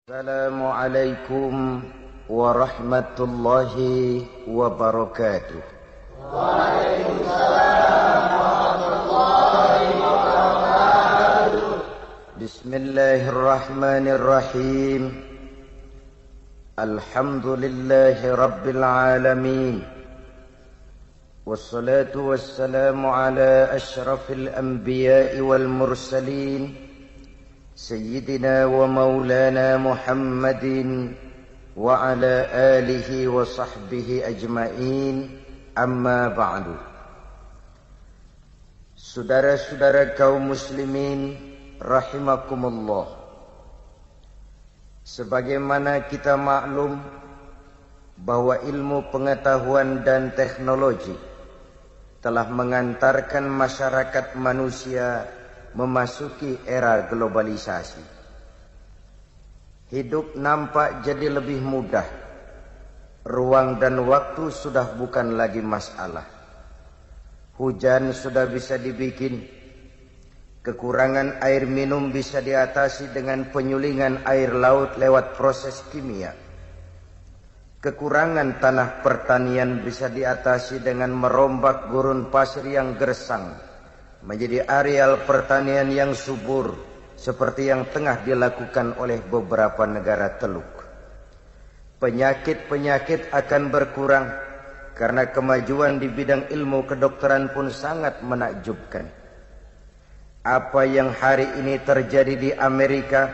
Assalamualaikum warahmatullahi wabarakatuh. Waalaikumsalam warahmatullahi wabarakatuh. Bismillahirrahmanirrahim. Alhamdulillahi rabbil alamin. Wassalatu wassalamu ala asyrafil anbiya'i wal mursalin. سيدنا ومولانا محمد وعلى آله وصحبه أجمعين أما بعد. Saudara-saudara kaum muslimin rahimakumullah, sebagaimana kita maklum bahwa ilmu pengetahuan dan teknologi telah mengantarkan masyarakat manusia memasuki era globalisasi. Hidup nampak jadi lebih mudah. Ruang dan waktu sudah bukan lagi masalah. Hujan sudah bisa dibikin. Kekurangan air minum bisa diatasi dengan penyulingan air laut lewat proses kimia. Kekurangan tanah pertanian bisa diatasi dengan merombak gurun pasir yang gersang menjadi areal pertanian yang subur, seperti yang tengah dilakukan oleh beberapa negara Teluk. Penyakit-penyakit akan berkurang karena kemajuan di bidang ilmu kedokteran pun sangat menakjubkan. Apa yang hari ini terjadi di Amerika,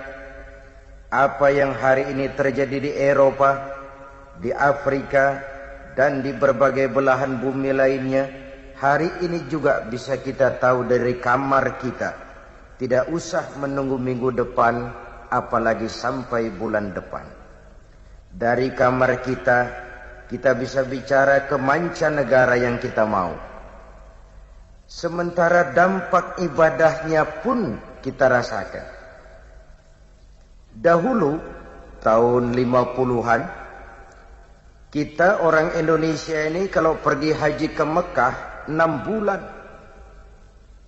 apa yang hari ini terjadi di Eropa, di Afrika, dan di berbagai belahan bumi lainnya, hari ini juga bisa kita tahu dari kamar kita. Tidak usah menunggu minggu depan, apalagi sampai bulan depan. Dari kamar kita, kita bisa bicara ke mancanegara yang kita mau. Sementara dampak ibadahnya pun kita rasakan. Dahulu, tahun 50-an, kita orang Indonesia ini kalau pergi haji ke Mekah 6 bulan.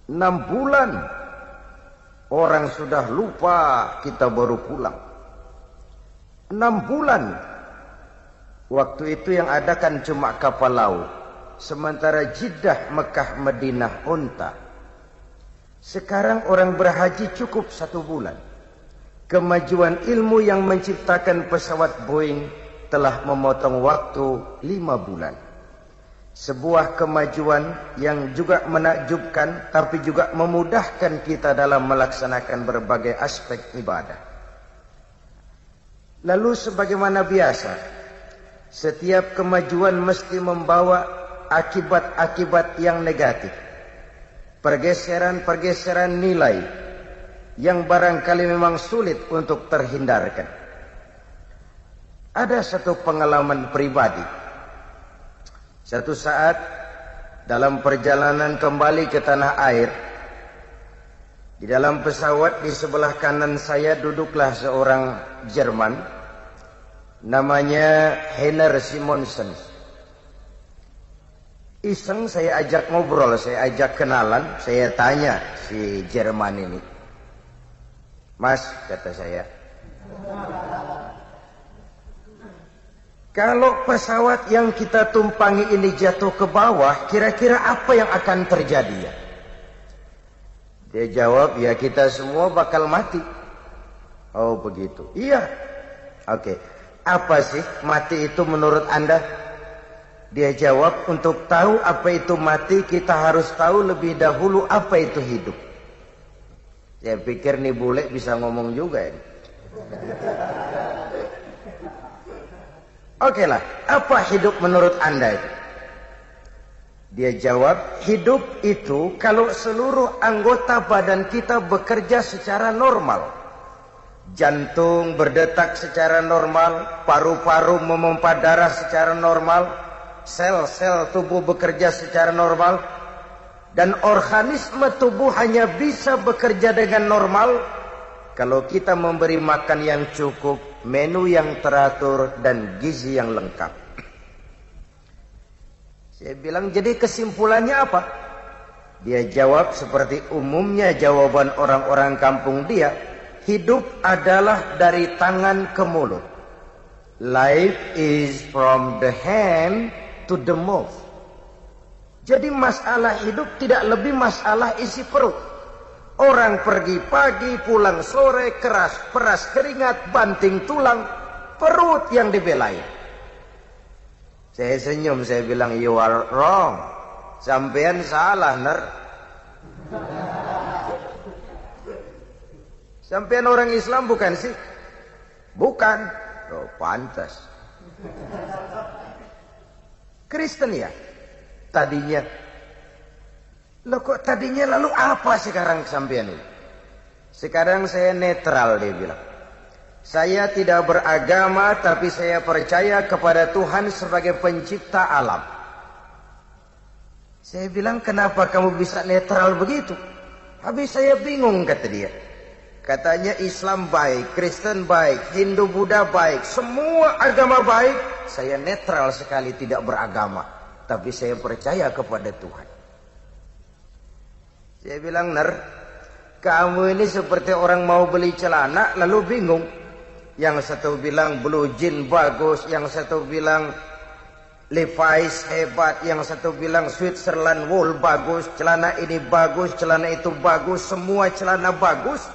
6 bulan. Orang sudah lupa kita baru pulang. 6 bulan. Waktu itu yang ada kan cuma kapal laut. Sementara Jeddah, Mekah, Madinah, unta. Sekarang orang berhaji cukup 1 bulan. Kemajuan ilmu yang menciptakan pesawat Boeing telah memotong waktu 5 bulan. Sebuah kemajuan yang juga menakjubkan, tapi juga memudahkan kita dalam melaksanakan berbagai aspek ibadah. Lalu sebagaimana biasa, setiap kemajuan mesti membawa akibat-akibat yang negatif. Pergeseran-pergeseran nilai yang barangkali memang sulit untuk terhindarkan. Ada satu pengalaman pribadi. Satu saat dalam perjalanan kembali ke tanah air, di dalam pesawat di sebelah kanan saya duduklah seorang Jerman, namanya Heiner Simonsen. Iseng saya ajak ngobrol, saya ajak kenalan, saya tanya si Jerman ini, "Mas," kata saya, "kalau pesawat yang kita tumpangi ini jatuh ke bawah, kira-kira apa yang akan terjadi ya?" Dia jawab, "Ya kita semua bakal mati." "Oh begitu." "Iya." "Oke. Apa sih mati itu menurut Anda?" Dia jawab, "Untuk tahu apa itu mati, kita harus tahu lebih dahulu apa itu hidup." Saya pikir nih bule bisa ngomong juga ini. Oke lah, apa hidup menurut Anda itu? Dia jawab, hidup itu kalau seluruh anggota badan kita bekerja secara normal. Jantung berdetak secara normal, paru-paru memompa darah secara normal, sel-sel tubuh bekerja secara normal, dan organisme tubuh hanya bisa bekerja dengan normal kalau kita memberi makan yang cukup, menu yang teratur, dan gizi yang lengkap. Saya bilang, jadi kesimpulannya apa? Dia jawab seperti umumnya jawaban orang-orang kampung dia, hidup adalah dari tangan ke mulut. Life is from the hand to the mouth. Jadi masalah hidup tidak lebih masalah isi perut. Orang pergi pagi, pulang sore, keras peras keringat, banting tulang, perut yang dibelai. Saya senyum, saya bilang, you are wrong. Sampean salah, ner. Sampean orang Islam bukan sih? Bukan. Oh, pantas. Kristen ya? Tadinya. Loh kok tadinya, lalu apa sekarang sampean ini? Sekarang saya netral, dia bilang. Saya tidak beragama, tapi saya percaya kepada Tuhan sebagai pencipta alam. Saya bilang, kenapa kamu bisa netral begitu? Habis saya bingung, kata dia. Katanya Islam baik, Kristen baik, Hindu Buddha baik, semua agama baik. Saya netral sekali, tidak beragama, tapi saya percaya kepada Tuhan. Saya bilang, ner, kamu ini seperti orang mau beli celana lalu bingung. Yang satu bilang blue jean bagus, yang satu bilang Levi's hebat, yang satu bilang Switzerland wool bagus, celana ini bagus, celana itu bagus, semua celana bagus.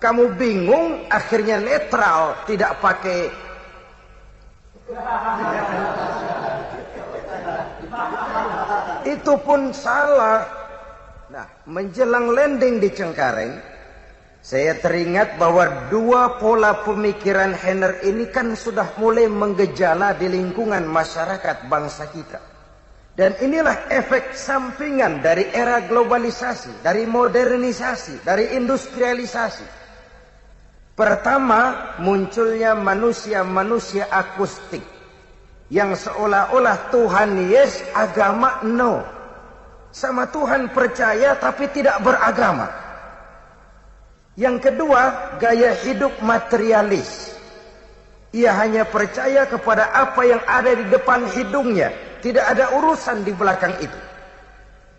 Kamu bingung, akhirnya netral, tidak pakai. Itu pun salah. Nah, menjelang landing di Cengkareng, saya teringat bahwa dua pola pemikiran Henner ini kan sudah mulai menggejala di lingkungan masyarakat bangsa kita. Dan inilah efek sampingan dari era globalisasi, dari modernisasi, dari industrialisasi. Pertama, munculnya manusia-manusia akustik yang seolah-olah Tuhan yes, agama no. Sama Tuhan percaya tapi tidak beragama. Yang kedua, gaya hidup materialis. Ia hanya percaya kepada apa yang ada di depan hidungnya, tidak ada urusan di belakang itu.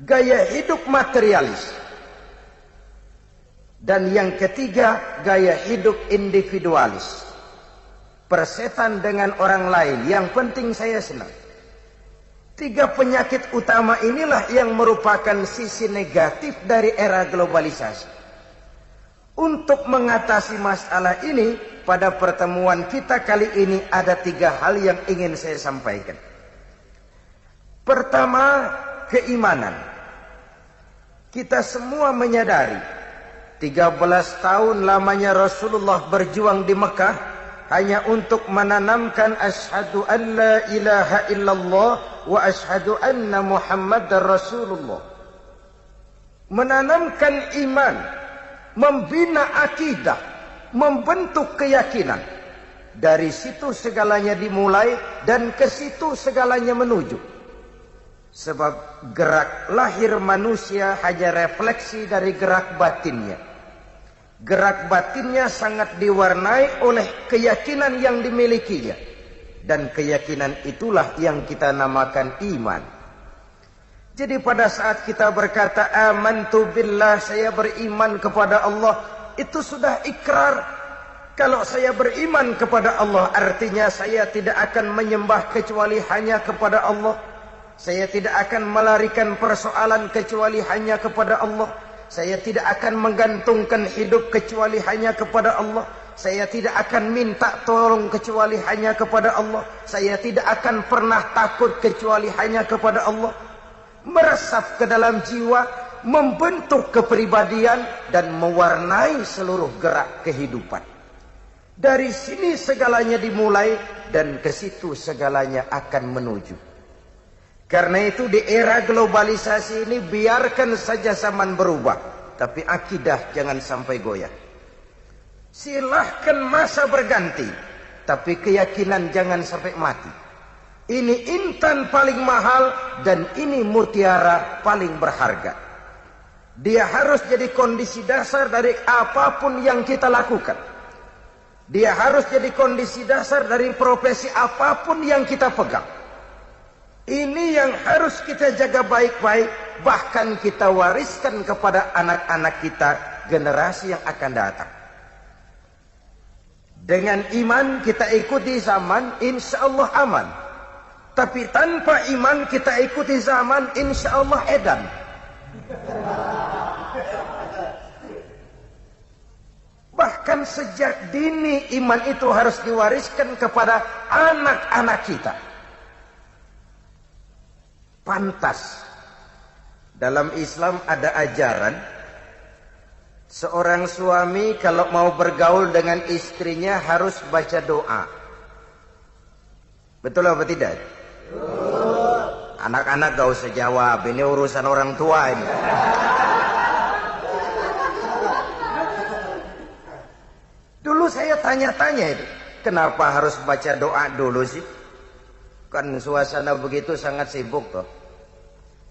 Gaya hidup materialis. Dan yang ketiga, gaya hidup individualis. Persetan dengan orang lain, yang penting saya senang. Tiga penyakit utama inilah yang merupakan sisi negatif dari era globalisasi. Untuk mengatasi masalah ini, pada pertemuan kita kali ini ada tiga hal yang ingin saya sampaikan. Pertama, keimanan. Kita semua menyadari 13 tahun lamanya Rasulullah berjuang di Mekah hanya untuk menanamkan asyhadu an la ilaha illallah wa asyhadu anna Muhammadar Rasulullah. Menanamkan iman, membina akidah, membentuk keyakinan. Dari situ segalanya dimulai dan ke situ segalanya menuju. Sebab gerak lahir manusia hanya refleksi dari gerak batinnya. Gerak batinnya sangat diwarnai oleh keyakinan yang dimilikinya. Dan keyakinan itulah yang kita namakan iman. Jadi pada saat kita berkata amantu billah, saya beriman kepada Allah, itu sudah ikrar. Kalau saya beriman kepada Allah, artinya saya tidak akan menyembah kecuali hanya kepada Allah. Saya tidak akan melarikan persoalan kecuali hanya kepada Allah. Saya tidak akan menggantungkan hidup kecuali hanya kepada Allah. Saya tidak akan minta tolong kecuali hanya kepada Allah. Saya tidak akan pernah takut kecuali hanya kepada Allah. Meresap ke dalam jiwa, membentuk kepribadian dan mewarnai seluruh gerak kehidupan. Dari sini segalanya dimulai dan ke situ segalanya akan menuju. Karena itu di era globalisasi ini biarkan saja zaman berubah, tapi akidah jangan sampai goyah. Silahkan masa berganti, tapi keyakinan jangan sampai mati. Ini intan paling mahal dan ini mutiara paling berharga. Dia harus jadi kondisi dasar dari apapun yang kita lakukan. Dia harus jadi kondisi dasar dari profesi apapun yang kita pegang. Ini yang harus kita jaga baik-baik, bahkan kita wariskan kepada anak-anak kita, generasi yang akan datang. Dengan iman kita ikuti zaman, insya Allah aman. Tapi tanpa iman kita ikuti zaman, insya Allah edan. Bahkan sejak dini iman itu harus diwariskan kepada anak-anak kita. Pantas dalam Islam ada ajaran seorang suami kalau mau bergaul dengan istrinya harus baca doa. Betul apa tidak? Anak-anak gak usah jawab, ini urusan orang tua ini. Dulu saya tanya-tanya itu, kenapa harus baca doa dulu sih? Kan suasana begitu sangat sibuk toh.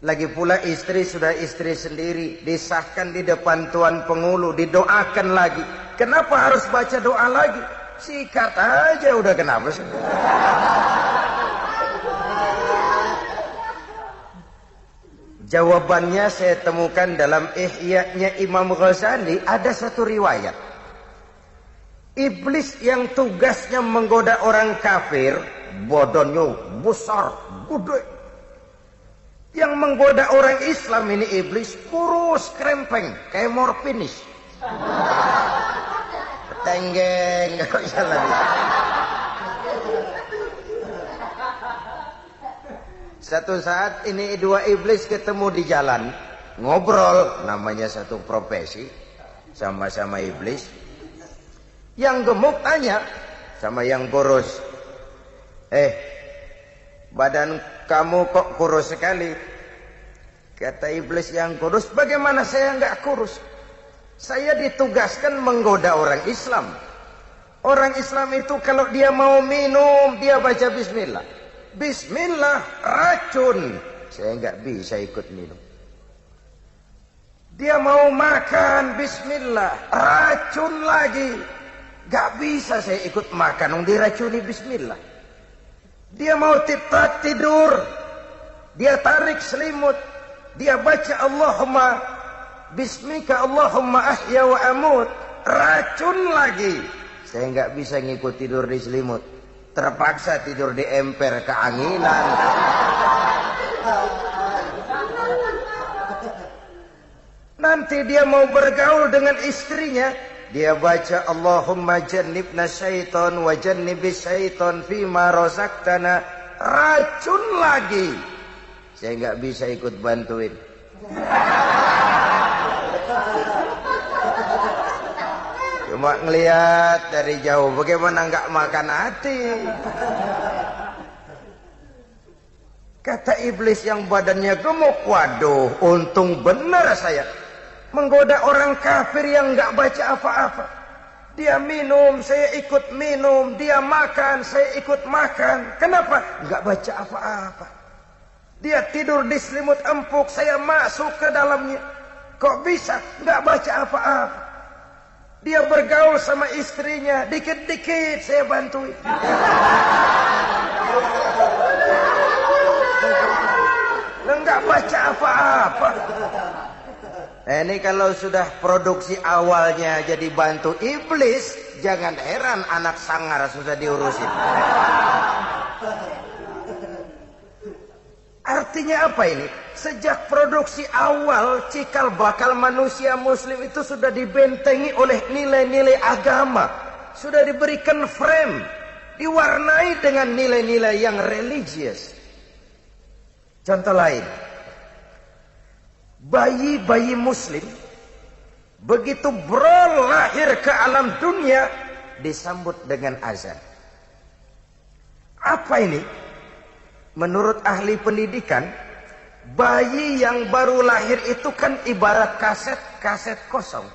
Lagi pula istri sudah istri sendiri, disahkan di depan Tuan Pengulu, didoakan lagi. Kenapa harus baca doa lagi? Sikat aja udah, kenapa sih? Jawabannya saya temukan dalam Ihya-nya Imam Ghazali, ada satu riwayat. Iblis yang tugasnya menggoda orang kafir, bodohnya besar, gede. Yang menggoda orang Islam ini iblis kurus, krempeng, kayak morfinis. Tenggeng, gak bisa lagi. Satu saat ini dua iblis ketemu di jalan, ngobrol, namanya satu profesi, sama-sama iblis. Yang gemuk tanya sama yang kurus, badan kamu kok kurus sekali? Kata iblis yang kurus, bagaimana saya nggak kurus? Saya ditugaskan menggoda orang Islam. Orang Islam itu kalau dia mau minum, dia baca bismillah. Bismillah, racun. Saya nggak bisa ikut minum. Dia mau makan, bismillah, racun lagi. Gak bisa saya ikut makan, diracuni bismillah. Dia mau tidur, dia tarik selimut, dia baca Allahumma bismika Allahumma ahya wa amut, racun lagi. Saya nggak bisa ngikut tidur di selimut, terpaksa tidur di emper keanginan. Nanti dia mau bergaul dengan istrinya, dia baca Allahumma jannibna syaiton wa jannibis syaiton fima razaqtana, racun lagi. Saya nggak bisa ikut bantuin. Cuma ngelihat dari jauh, bagaimana nggak makan hati. Kata iblis yang badannya gemuk, waduh, untung benar saya menggoda orang kafir yang nggak baca apa-apa. Dia minum, saya ikut minum. Dia makan, saya ikut makan. Kenapa? Nggak baca apa-apa. Dia tidur di selimut empuk, saya masuk ke dalamnya. Kok bisa? Nggak baca apa-apa. Dia bergaul sama istrinya, dikit-dikit saya bantuin. Nggak baca apa-apa. Ini kalau sudah produksi awalnya jadi bantu iblis, jangan heran anak sangar sudah diurusin. Artinya apa ini? Sejak produksi awal, cikal bakal manusia muslim itu sudah dibentengi oleh nilai-nilai agama. Sudah diberikan frame, diwarnai dengan nilai-nilai yang religius. Contoh lain, bayi-bayi muslim begitu lahir ke alam dunia disambut dengan azan. Apa ini? Menurut ahli pendidikan, bayi yang baru lahir itu kan ibarat kaset kosong.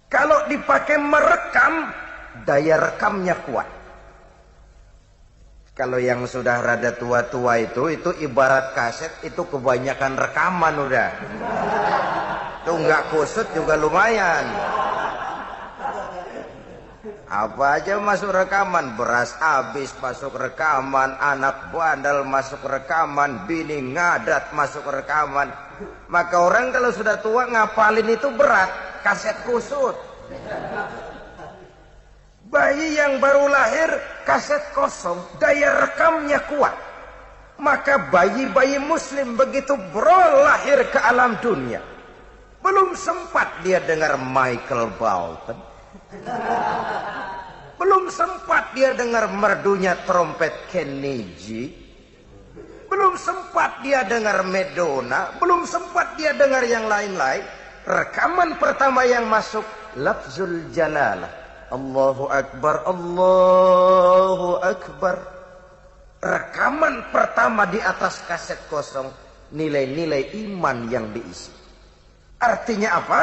Kalau dipakai merekam, daya rekamnya kuat. Kalau yang sudah rada tua-tua itu ibarat kaset, itu kebanyakan rekaman udah. Itu nggak kusut juga lumayan. Apa aja masuk rekaman, beras habis masuk rekaman, anak bandel masuk rekaman, bini ngadat masuk rekaman. Maka orang kalau sudah tua ngapalin itu berat, kaset kusut. Bayi yang baru lahir, kaset kosong, daya rekamnya kuat. Maka bayi-bayi muslim begitu lahir ke alam dunia, belum sempat dia dengar Michael Bolton, belum sempat dia dengar merdunya trompet Kennedy, belum sempat dia dengar Madonna, belum sempat dia dengar yang lain-lain. Rekaman pertama yang masuk lafzul jalalah, Allahu Akbar, Allahu Akbar. Rekaman pertama di atas kaset kosong, nilai-nilai iman yang diisi. Artinya apa?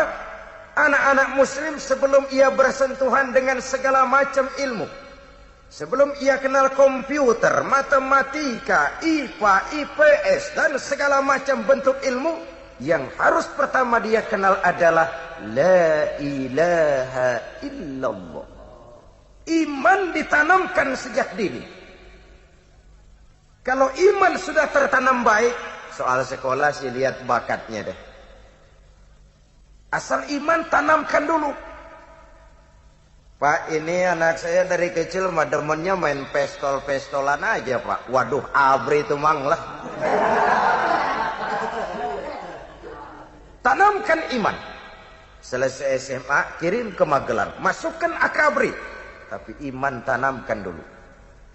Anak-anak muslim sebelum ia bersentuhan dengan segala macam ilmu, sebelum ia kenal komputer, matematika, IPA, IPS, dan segala macam bentuk ilmu, yang harus pertama dia kenal adalah La ilaha illallah. Iman ditanamkan sejak dini. Kalau iman sudah tertanam baik, soal sekolah sih lihat bakatnya deh. Asal iman tanamkan dulu. Pak, ini anak saya dari kecil mah demennya main pistol-pistolan aja, Pak. Waduh, abri itu mang lah. Tanamkan iman. Selesai SMA, kirim ke Magelang, masukkan akabri. Tapi iman tanamkan dulu.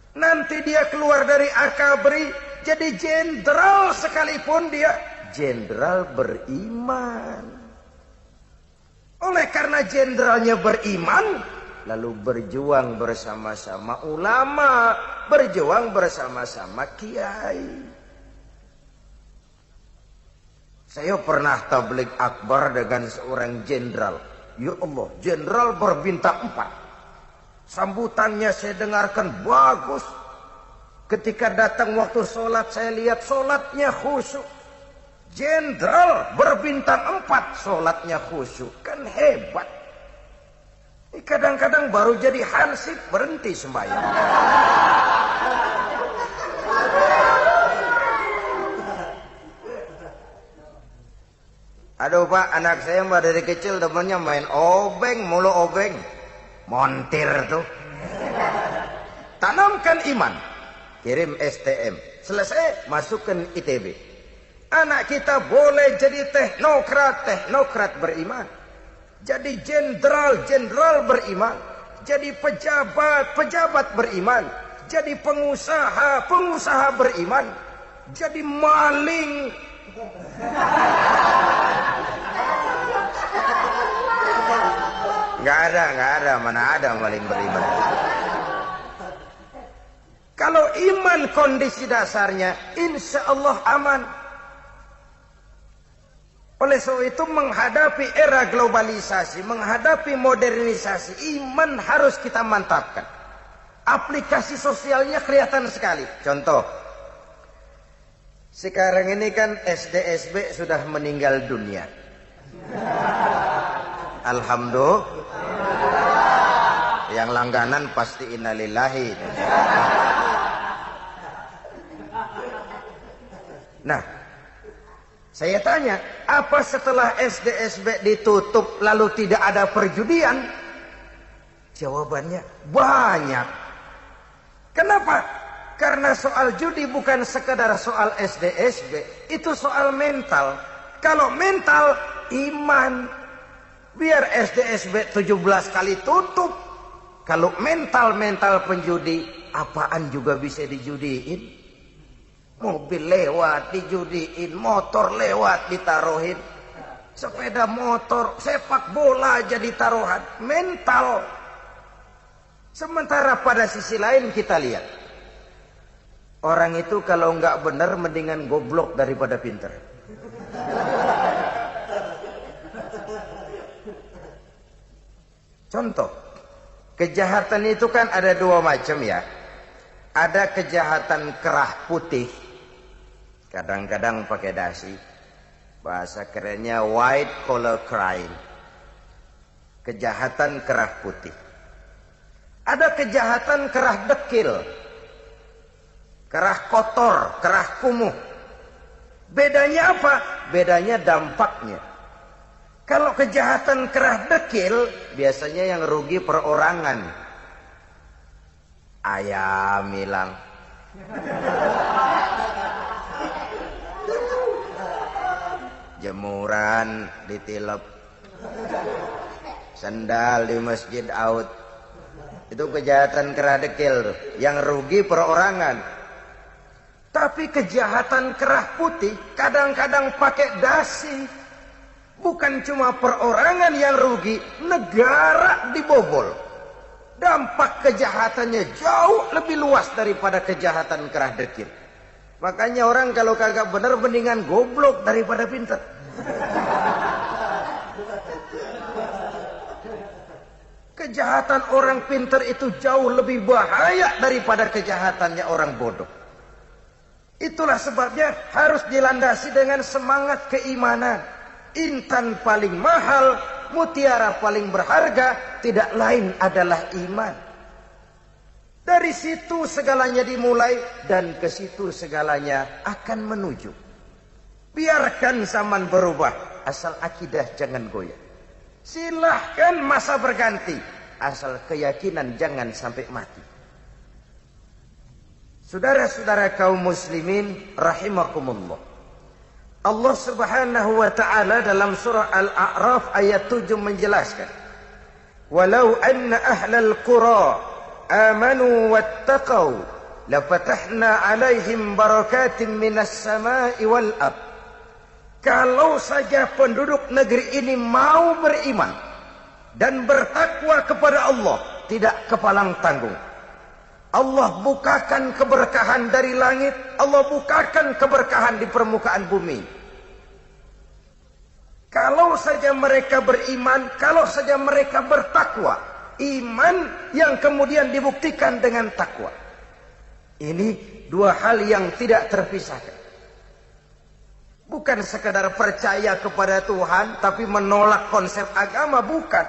Nanti dia keluar dari akabri, jadi jenderal sekalipun dia jenderal beriman. Oleh karena jenderalnya beriman, lalu berjuang bersama-sama ulama, berjuang bersama-sama kiai. Saya pernah tabligh akbar dengan seorang jenderal. Ya Allah, jenderal berbintang 4. Sambutannya saya dengarkan bagus. Ketika datang waktu sholat, saya lihat sholatnya khusyuk. Jenderal berbintang 4, sholatnya khusyuk. Kan hebat. Kadang-kadang baru jadi hansip berhenti sembahyang. Aduh Pak, anak saya mbak dari kecil temennya main obeng, mulu obeng. Montir tuh. Tanamkan iman. Kirim STM. Selesai, masukkan ITB. Anak kita boleh jadi teknokrat beriman. Jadi jenderal beriman. Jadi pejabat beriman. Jadi pengusaha beriman. Jadi maling. Nggak ada, mana ada maling beriman. Kalau iman kondisi dasarnya, insya Allah aman. Oleh sebab itu menghadapi era globalisasi, menghadapi modernisasi, iman harus kita mantapkan. Aplikasi sosialnya kelihatan sekali. Contoh, sekarang ini kan SD-SB sudah meninggal dunia. Alhamdulillah. Yang langganan pasti innalillahi. Nah, saya tanya, apa setelah SD-SB ditutup lalu tidak ada perjudian? Jawabannya banyak. Kenapa? Karena soal judi bukan sekedar soal SD-SB, itu soal mental. Kalau mental, iman. Biar SD-SB 17 kali tutup. Kalau mental penjudi, apaan juga bisa dijudiin. Mobil lewat dijudiin, motor lewat ditaruhin, sepeda motor, sepak bola jadi taruhan. Mental. Sementara pada sisi lain kita lihat, orang itu kalau nggak benar mendingan goblok daripada pintar. Contoh, kejahatan itu kan ada 2 macam ya. Ada kejahatan kerah putih, kadang-kadang pakai dasi. Bahasa kerennya white collar crime. Kejahatan kerah putih. Ada kejahatan kerah dekil, kerah kotor, kerah kumuh. Bedanya apa? Bedanya dampaknya. Kalau kejahatan kerah dekil, biasanya yang rugi perorangan. Ayam hilang. Jemuran ditilep. Sandal di masjid out. Itu kejahatan kerah dekil tuh. Yang rugi perorangan. Tapi kejahatan kerah putih kadang-kadang pakai dasi. Bukan cuma perorangan yang rugi, negara dibobol. Dampak kejahatannya jauh lebih luas daripada kejahatan kerah dekil. Makanya orang kalau kagak benar mendingan goblok daripada pintar. Kejahatan orang pintar itu jauh lebih bahaya daripada kejahatannya orang bodoh. Itulah sebabnya harus dilandasi dengan semangat keimanan. Intan paling mahal, mutiara paling berharga, tidak lain adalah iman. Dari situ segalanya dimulai dan ke situ segalanya akan menuju. Biarkan zaman berubah, asal akidah jangan goyah. Silahkan masa berganti, asal keyakinan jangan sampai mati. Saudara-saudara kaum muslimin rahimakumullah. Allah Subhanahu wa taala dalam surah Al-A'raf ayat 7 menjelaskan, "Walau anna ahlal qura amanu wattaqau lafatahna 'alaihim barakatin minas sama'i wal ard." Kalau saja penduduk negeri ini mau beriman dan bertakwa kepada Allah, tidak kepalang tanggung, Allah bukakan keberkahan dari langit, Allah bukakan keberkahan di permukaan bumi. Kalau saja mereka beriman, kalau saja mereka bertakwa, iman yang kemudian dibuktikan dengan takwa. Ini dua hal yang tidak terpisahkan. Bukan sekadar percaya kepada Tuhan, tapi menolak konsep agama, bukan.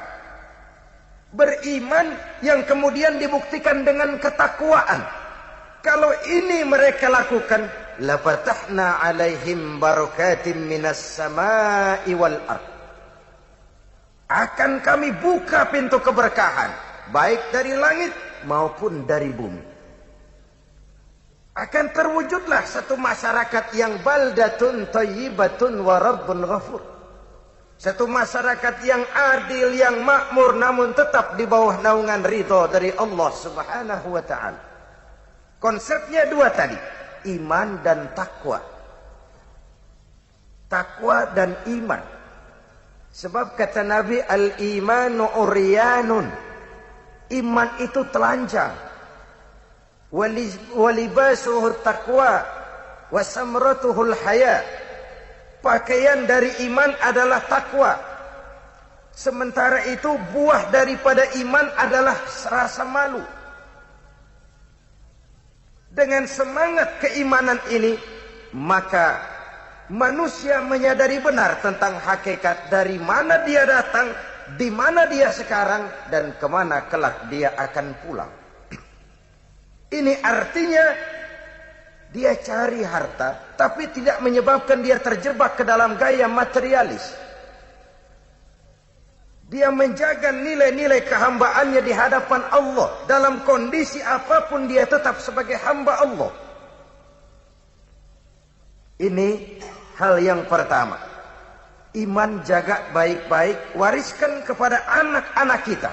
Beriman yang kemudian dibuktikan dengan ketakwaan. Kalau ini mereka lakukan, lafatahna 'alaihim barakatim minas sama'i wal ard. Akan kami buka pintu keberkahan, baik dari langit maupun dari bumi. Akan terwujudlah satu masyarakat yang baldatun thayyibatun wa rabbun ghafur. Satu masyarakat yang adil, yang makmur, namun tetap di bawah naungan ridho dari Allah Subhanahu wa ta'ala. Konsepnya dua tadi, iman dan takwa. Takwa dan iman. Sebab kata Nabi, al-imanu uryanun. Iman itu telanjang. Walibasuhu taqwa wa samratuhul haya. Pakaian dari iman adalah takwa. Sementara itu buah daripada iman adalah rasa malu. Dengan semangat keimanan ini, maka manusia menyadari benar tentang hakikat dari mana dia datang, di mana dia sekarang, dan kemana kelak dia akan pulang. Ini artinya dia cari harta, tapi tidak menyebabkan dia terjebak ke dalam gaya materialis. Dia menjaga nilai-nilai kehambaannya di hadapan Allah. Dalam kondisi apapun dia tetap sebagai hamba Allah. Ini hal yang pertama. Iman jaga baik-baik, wariskan kepada anak-anak kita.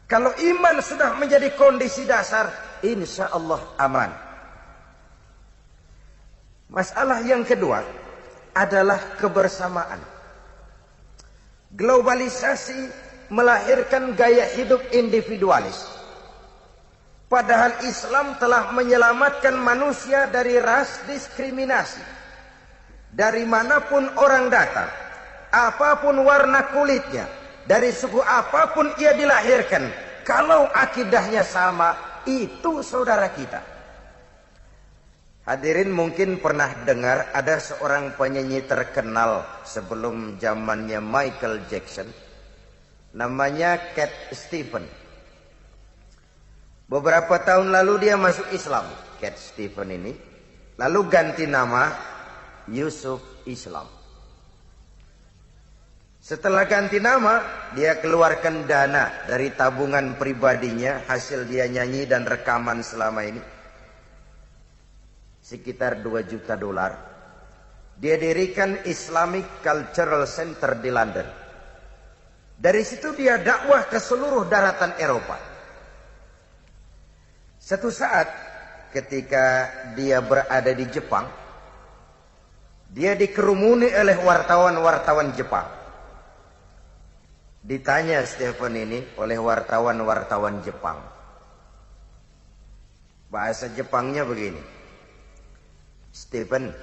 Kalau iman sudah menjadi kondisi dasar, insya Allah aman. Masalah yang kedua adalah kebersamaan. Globalisasi melahirkan gaya hidup individualis. Padahal Islam telah menyelamatkan manusia dari ras diskriminasi. Dari manapun orang datang, apapun warna kulitnya, dari suku apapun ia dilahirkan, kalau akidahnya sama, itu saudara kita. Hadirin mungkin pernah dengar ada seorang penyanyi terkenal sebelum zamannya Michael Jackson. Namanya Cat Stevens. Beberapa tahun lalu dia masuk Islam, Cat Stevens ini. Lalu ganti nama Yusuf Islam. Setelah ganti nama, dia keluarkan dana dari tabungan pribadinya, hasil dia nyanyi dan rekaman selama ini, sekitar 2 juta dolar. Dia dirikan Islamic Cultural Center di London. Dari situ dia dakwah ke seluruh daratan Eropa. Satu saat ketika dia berada di Jepang, dia dikerumuni oleh wartawan-wartawan Jepang. Ditanya Stephen ini oleh wartawan-wartawan Jepang. Bahasa Jepangnya begini. Stephen,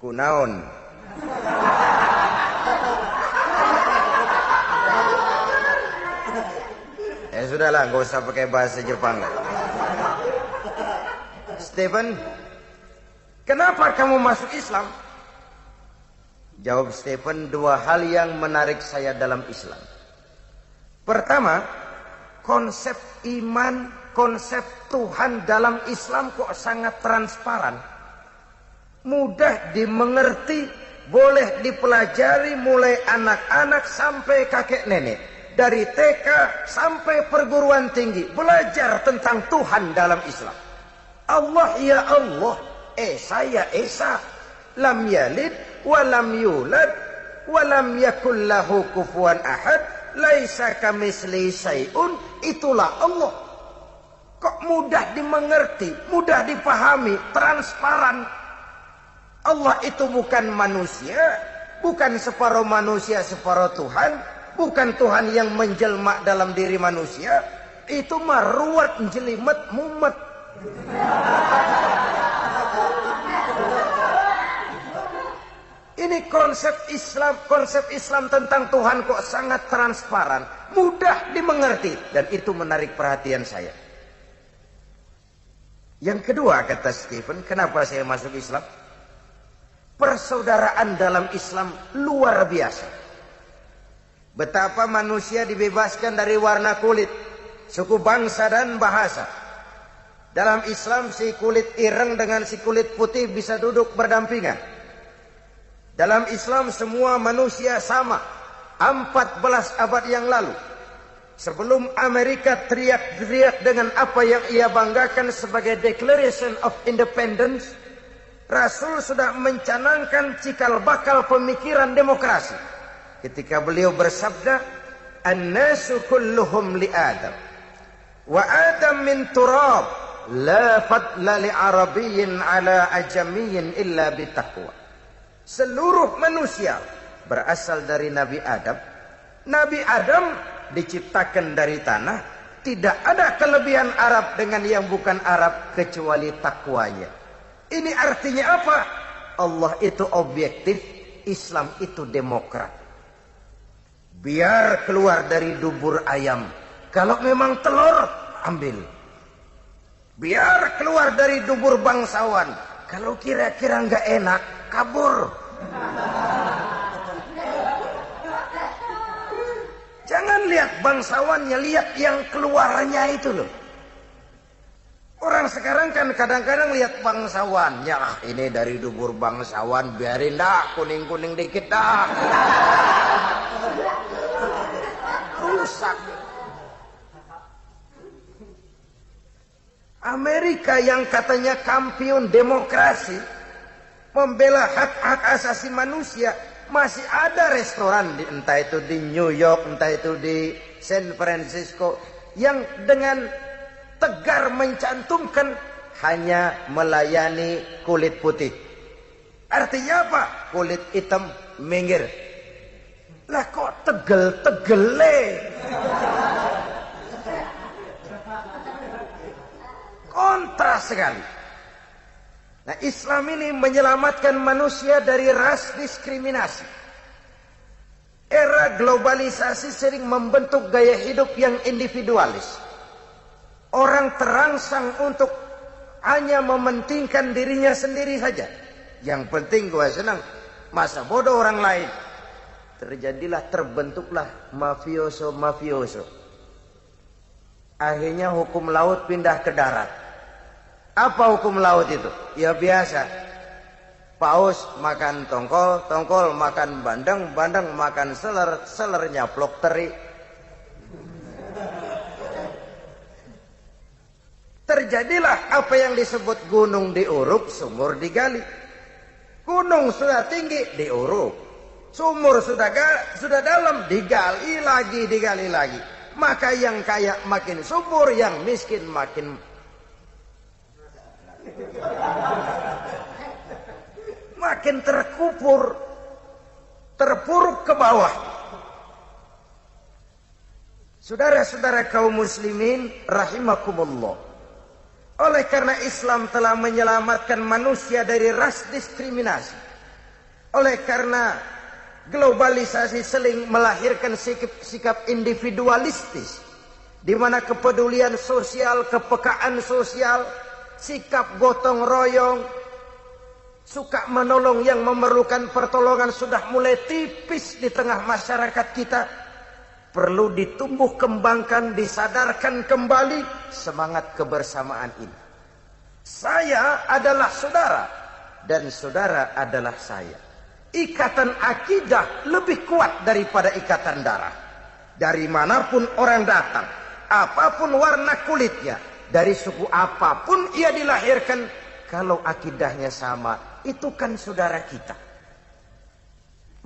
kunaon? Ya sudahlah, gak usah pakai bahasa Jepang. Stephen, kenapa kamu masuk Islam? Jawab Stephen, 2 hal yang menarik saya dalam Islam. Pertama, konsep iman, konsep Tuhan dalam Islam kok sangat transparan. Mudah dimengerti, boleh dipelajari mulai anak-anak sampai kakek nenek. Dari TK sampai perguruan tinggi, belajar tentang Tuhan dalam Islam. Allah ya Allah, Esa ya Esa, lam yalid walam yulad walam yakul lahu kufuwan ahad, laisa kamitslihi syai'un, itulah Allah. Kok mudah dimengerti, mudah dipahami, transparan. Allah itu bukan manusia, bukan separuh manusia separuh Tuhan, bukan Tuhan yang menjelma dalam diri manusia. Itu mah ruwet jelimet mumet. Ini konsep Islam tentang Tuhan kok sangat transparan, mudah dimengerti, dan itu menarik perhatian saya. Yang kedua, kata Stephen, kenapa saya masuk Islam? Persaudaraan dalam Islam luar biasa. Betapa manusia dibebaskan dari warna kulit, suku bangsa dan bahasa. Dalam Islam si kulit ireng dengan si kulit putih bisa duduk berdampingan. Dalam Islam semua manusia sama. 14 abad yang lalu, sebelum Amerika teriak-teriak dengan apa yang ia banggakan sebagai Declaration of Independence, Rasul sudah mencanangkan cikal bakal pemikiran demokrasi. Ketika beliau bersabda, "An-nasu kulluhum li Adam, wa Adam min turab, la fadla li Arabiyyin ala ajamiyyin illa bitaqwa." Seluruh manusia berasal dari Nabi Adam. Nabi Adam diciptakan dari tanah. Tidak ada kelebihan Arab dengan yang bukan Arab kecuali takwanya. Ini artinya apa? Allah itu objektif, Islam itu demokrat. Biar keluar dari dubur ayam. Kalau memang telur, ambil. Biar keluar dari dubur bangsawan. Kalau kira-kira nggak enak, kabur. Jangan lihat bangsawannya, lihat yang keluarnya itu loh. Orang sekarang kan kadang-kadang lihat bangsawannya, ini dari dubur bangsawan, biarin dah, kuning-kuning dikit dah. Rusak. Amerika yang katanya kampiun demokrasi, membela hak-hak asasi manusia, masih ada restoran, entah itu di New York, entah itu di San Francisco, yang dengan tegar mencantumkan hanya melayani kulit putih. Artinya apa? Kulit hitam minggir. Lah kok tegel-tegele? Kontras sekali. Nah, Islam ini menyelamatkan manusia dari ras diskriminasi. Era globalisasi sering membentuk gaya hidup yang individualis. Orang terangsang untuk hanya mementingkan dirinya sendiri saja. Yang penting gua senang, masa bodoh orang lain. Terbentuklah mafioso. Akhirnya hukum laut pindah ke darat. Apa hukum laut itu? Ya biasa. Paus makan tongkol, tongkol makan bandeng, bandeng makan seler, seler nyaplok teri. Terjadilah apa yang disebut gunung diuruk, sumur digali. Gunung sudah tinggi, diuruk. Sumur sudah dalam, digali lagi. Maka yang kaya makin subur, yang miskin makin terkupur, terpuruk ke bawah. Saudara-saudara kaum muslimin rahimakumullah. Oleh karena Islam telah menyelamatkan manusia dari ras diskriminasi. Oleh karena globalisasi seling melahirkan sikap individualistis, di mana kepedulian sosial, kepekaan sosial, sikap gotong royong, suka menolong yang memerlukan pertolongan sudah mulai tipis di tengah masyarakat kita. Perlu ditumbuh kembangkan, disadarkan kembali semangat kebersamaan ini. Saya adalah saudara dan saudara adalah saya. Ikatan akidah lebih kuat daripada ikatan darah. Dari manapun orang datang, apapun warna kulitnya, dari suku apapun ia dilahirkan, kalau akidahnya sama, itu kan saudara kita.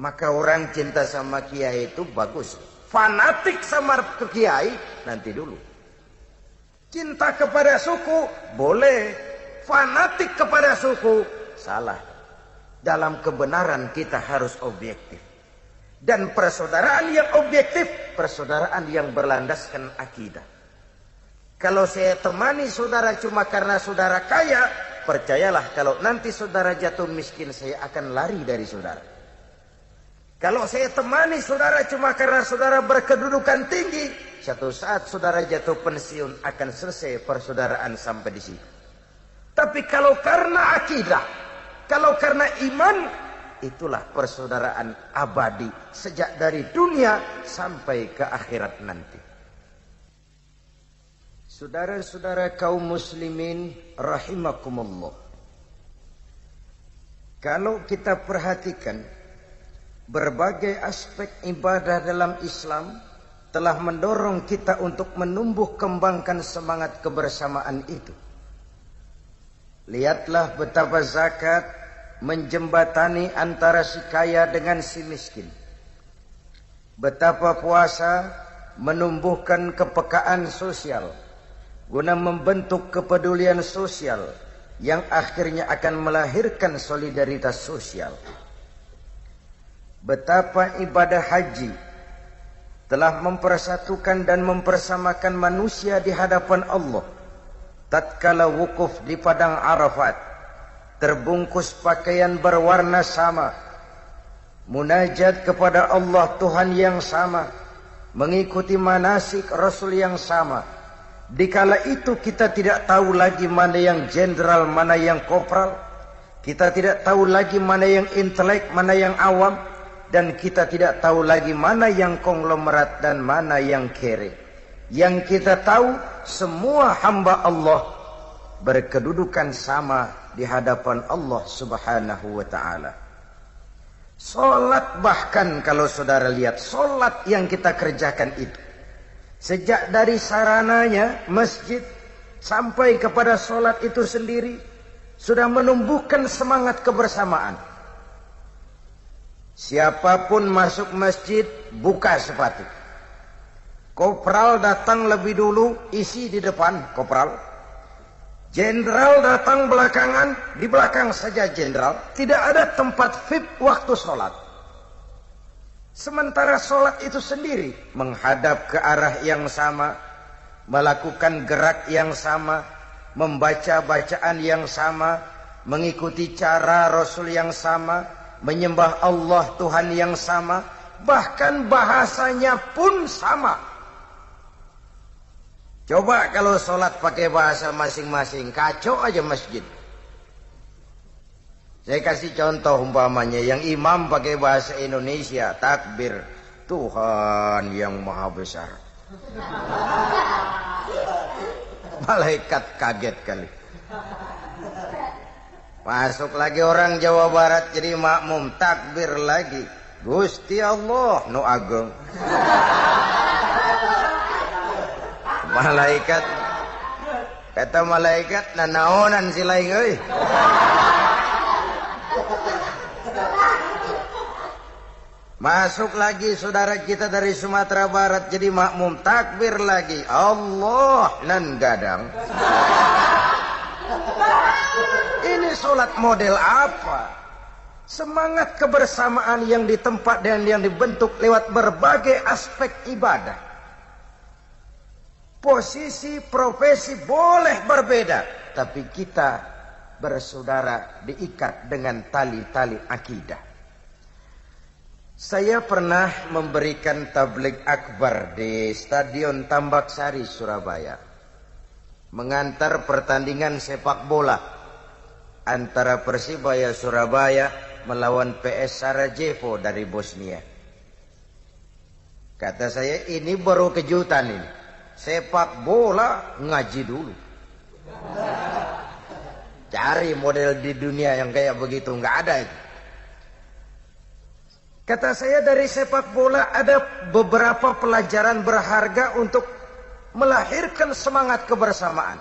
Maka orang cinta sama kiai itu bagus. Fanatik sama kiai nanti dulu. Cinta kepada suku boleh, fanatik kepada suku salah. Dalam kebenaran kita harus objektif. Dan persaudaraan yang objektif, persaudaraan yang berlandaskan akidah. Kalau saya temani saudara cuma karena saudara kaya, percayalah kalau nanti saudara jatuh miskin, saya akan lari dari saudara. Kalau saya temani saudara cuma karena saudara berkedudukan tinggi, satu saat saudara jatuh pensiun, akan selesai persaudaraan sampai di situ. Tapi kalau karena akidah, kalau karena iman, itulah persaudaraan abadi sejak dari dunia sampai ke akhirat nanti. Saudara-saudara kaum muslimin rahimakumullah. Kalau kita perhatikan, berbagai aspek ibadah dalam Islam telah mendorong kita untuk menumbuh kembangkan semangat kebersamaan itu. Lihatlah betapa zakat menjembatani antara si kaya dengan si miskin. Betapa puasa menumbuhkan kepekaan sosial guna membentuk kepedulian sosial yang akhirnya akan melahirkan solidaritas sosial. Betapa ibadah haji telah mempersatukan dan mempersamakan manusia di hadapan Allah. Tatkala wukuf di padang Arafat, terbungkus pakaian berwarna sama, munajat kepada Allah Tuhan yang sama, mengikuti manasik Rasul yang sama. Dikala itu kita tidak tahu lagi mana yang jenderal, mana yang kopral. Kita tidak tahu lagi mana yang intelek, mana yang awam. Dan kita tidak tahu lagi mana yang konglomerat dan mana yang kere. Yang kita tahu semua hamba Allah berkedudukan sama di hadapan Allah Subhanahu wa ta'ala. Salat bahkan kalau saudara lihat salat yang kita kerjakan itu, sejak dari sarananya masjid sampai kepada salat itu sendiri sudah menumbuhkan semangat kebersamaan. Siapapun masuk masjid, buka sepatu. Kopral datang lebih dulu, isi di depan kopral. Jenderal datang belakangan, di belakang saja jenderal. Tidak ada tempat VIP waktu sholat. Sementara sholat itu sendiri menghadap ke arah yang sama, melakukan gerak yang sama, membaca bacaan yang sama, mengikuti cara Rasul yang sama, menyembah Allah Tuhan yang sama, bahkan bahasanya pun sama. Coba kalau sholat pakai bahasa masing-masing, kacau aja masjid. Saya kasih contoh umpamanya, yang imam pakai bahasa Indonesia, takbir, Tuhan yang maha besar. Malaikat kaget kali. Masuk lagi orang Jawa Barat jadi makmum, takbir lagi. Gusti Allah nu ageng. Malaikat, kata malaikat, nanaonan silai euy. Masuk lagi saudara kita dari Sumatera Barat jadi makmum, takbir lagi. Allah nan gadang. Ini sholat model apa? Semangat kebersamaan yang ditempat dan yang dibentuk lewat berbagai aspek ibadah. Posisi, profesi boleh berbeda, tapi kita bersaudara diikat dengan tali-tali akidah. Saya pernah memberikan tabligh akbar di Stadion Tambak Sari, Surabaya. Mengantar pertandingan sepak bola antara Persibaya Surabaya melawan PS Sarajevo dari Bosnia. Kata saya, ini baru kejutan ini. Sepak bola ngaji dulu. Cari model di dunia yang kayak begitu, nggak ada itu. Kata saya, dari sepak bola ada beberapa pelajaran berharga untuk melahirkan semangat kebersamaan.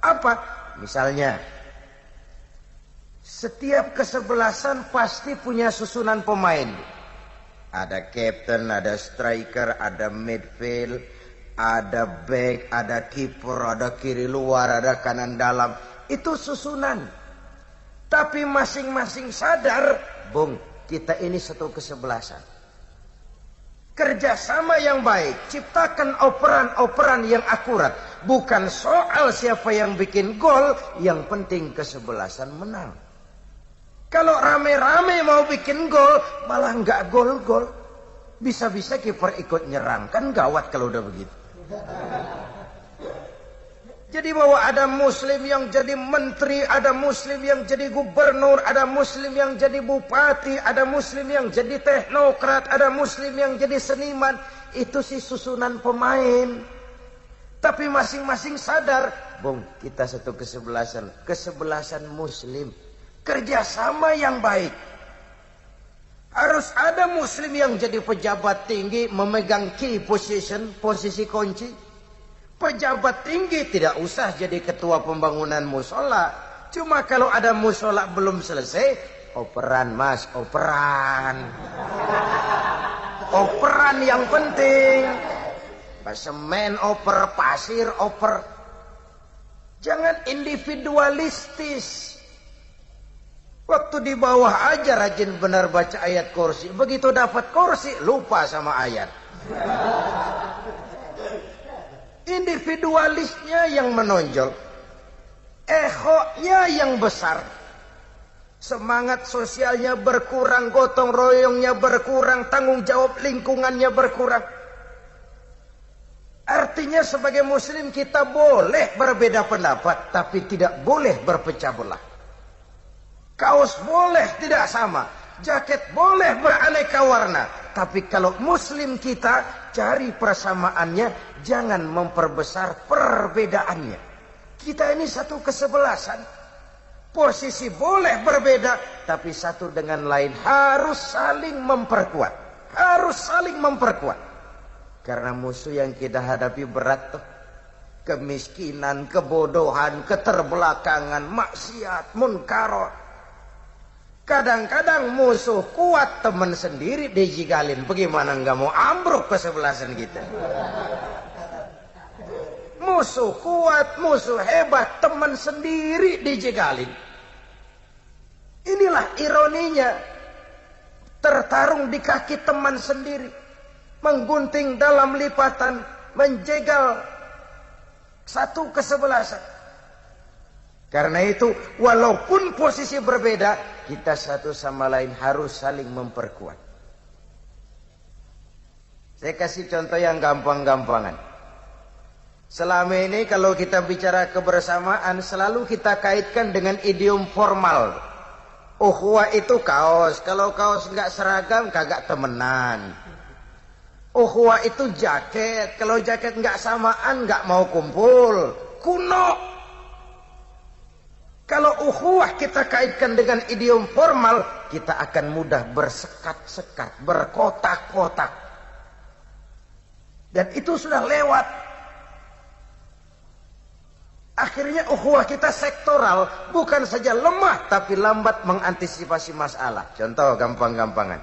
Apa? Misalnya, setiap kesebelasan pasti punya susunan pemain. Ada captain, ada striker, ada midfield, ada back, ada kiper, ada kiri luar, ada kanan dalam. Itu susunan. Tapi masing-masing sadar, Bung, kita ini satu kesebelasan. Kerjasama yang baik, ciptakan operan-operan yang akurat. Bukan soal siapa yang bikin gol, yang penting kesebelasan menang. Kalau rame-rame mau bikin gol, malah nggak gol-gol. Bisa-bisa kiper ikut nyerang, kan gawat kalau udah begitu. Jadi bahwa ada muslim yang jadi menteri, ada muslim yang jadi gubernur, ada muslim yang jadi bupati, ada muslim yang jadi teknokrat, ada muslim yang jadi seniman. Itu sih susunan pemain. Tapi masing-masing sadar, Bung, kita satu kesebelasan. Kesebelasan muslim. Kerjasama yang baik. Harus ada muslim yang jadi pejabat tinggi, memegang key position, posisi kunci. Pejabat tinggi tidak usah jadi ketua pembangunan musola. Cuma kalau ada musola belum selesai, operan mas, operan. Operan yang penting. Semen oper, pasir oper. Jangan individualistis. Waktu di bawah aja rajin benar baca ayat kursi. Begitu dapat kursi, lupa sama ayat. Individualisnya yang menonjol, egonya yang besar, semangat sosialnya berkurang, gotong royongnya berkurang, tanggung jawab lingkungannya berkurang. Artinya sebagai muslim kita boleh berbeda pendapat, tapi tidak boleh berpecah belah. Kaos boleh tidak sama, jaket boleh beraneka warna, tapi kalau muslim kita cari persamaannya, jangan memperbesar perbedaannya. Kita ini satu kesebelasan. Posisi boleh berbeda, tapi satu dengan lain harus saling memperkuat. Harus saling memperkuat. Karena musuh yang kita hadapi berat tuh. Kemiskinan, kebodohan, keterbelakangan, maksiat, munkarat. Kadang-kadang musuh kuat, teman sendiri dijigalin. Bagaimana nggak mau ambruk kesebelasan kita? Musuh kuat, musuh hebat, teman sendiri dijegalin. Inilah ironinya. Tertarung di kaki teman sendiri. Menggunting dalam lipatan. Menjegal satu kesebelasan. Karena itu, walaupun posisi berbeda, kita satu sama lain harus saling memperkuat. Saya kasih contoh yang gampang-gampangan. Selama ini kalau kita bicara kebersamaan, selalu kita kaitkan dengan idiom formal. Ukhuwah itu kaos. Kalau kaos nggak seragam, kagak temenan. Ukhuwah itu jaket. Kalau jaket nggak samaan, nggak mau kumpul. Kuno. Kalau ukhuwah kita kaitkan dengan idiom formal, kita akan mudah bersekat-sekat, berkotak-kotak. Dan itu sudah lewat. Akhirnya ukhuwah kita sektoral, bukan saja lemah, tapi lambat mengantisipasi masalah. Contoh gampang-gampangan.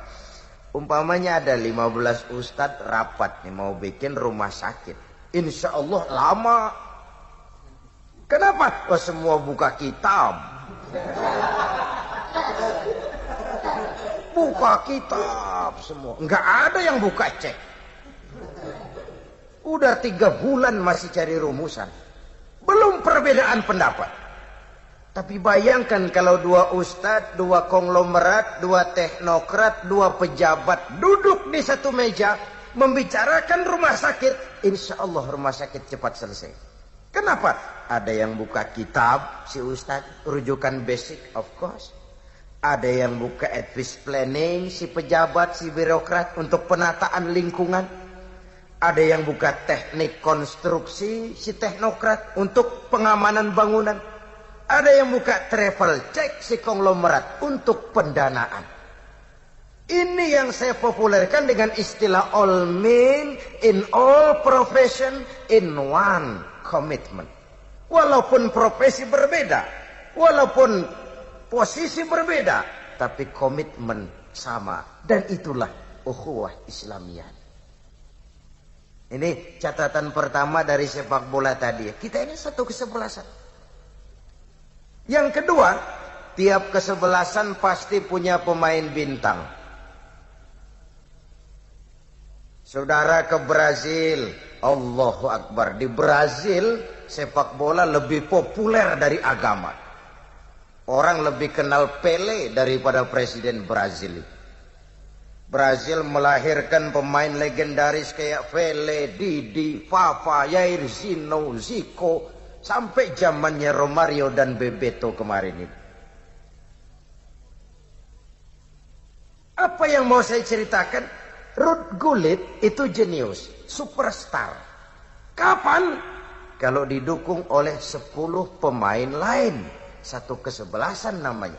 Umpamanya ada 15 ustadz rapat nih, mau bikin rumah sakit. Insya Allah lama. Kenapa? Oh, semua buka kitab. Buka kitab semua. Enggak ada yang buka cek. Udah 3 bulan masih cari rumusan. Belum perbedaan pendapat. Tapi bayangkan kalau 2 ustadz, 2 konglomerat, 2 teknokrat, 2 pejabat duduk di satu meja membicarakan rumah sakit. Insya Allah rumah sakit cepat selesai. Kenapa? Ada yang buka kitab, si ustadz, rujukan basic, of course. Ada yang buka advice planning, si pejabat, si birokrat untuk penataan lingkungan. Ada yang buka teknik konstruksi, si teknokrat untuk pengamanan bangunan. Ada yang buka travel check, si konglomerat untuk pendanaan. Ini yang saya populerkan dengan istilah all men in all profession in one commitment. Walaupun profesi berbeda, walaupun posisi berbeda, tapi komitmen sama. Dan itulah ukhuwah Islamiyah. Ini catatan pertama dari sepak bola tadi. Kita ini satu kesebelasan. Yang kedua, tiap kesebelasan pasti punya pemain bintang. Saudara ke Brazil, Allahu Akbar. Di Brazil, sepak bola lebih populer dari agama. Orang lebih kenal Pele daripada presiden Brazil. Brazil melahirkan pemain legendaris kayak Pele, Didi, Fafa, Jairzinho, Zico, sampai zamannya Romario dan Bebeto kemarin ini. Apa yang mau saya ceritakan? Ruud Gullit itu jenius, superstar. Kapan? Kalau didukung oleh 10 pemain lain. Satu kesebelasan namanya.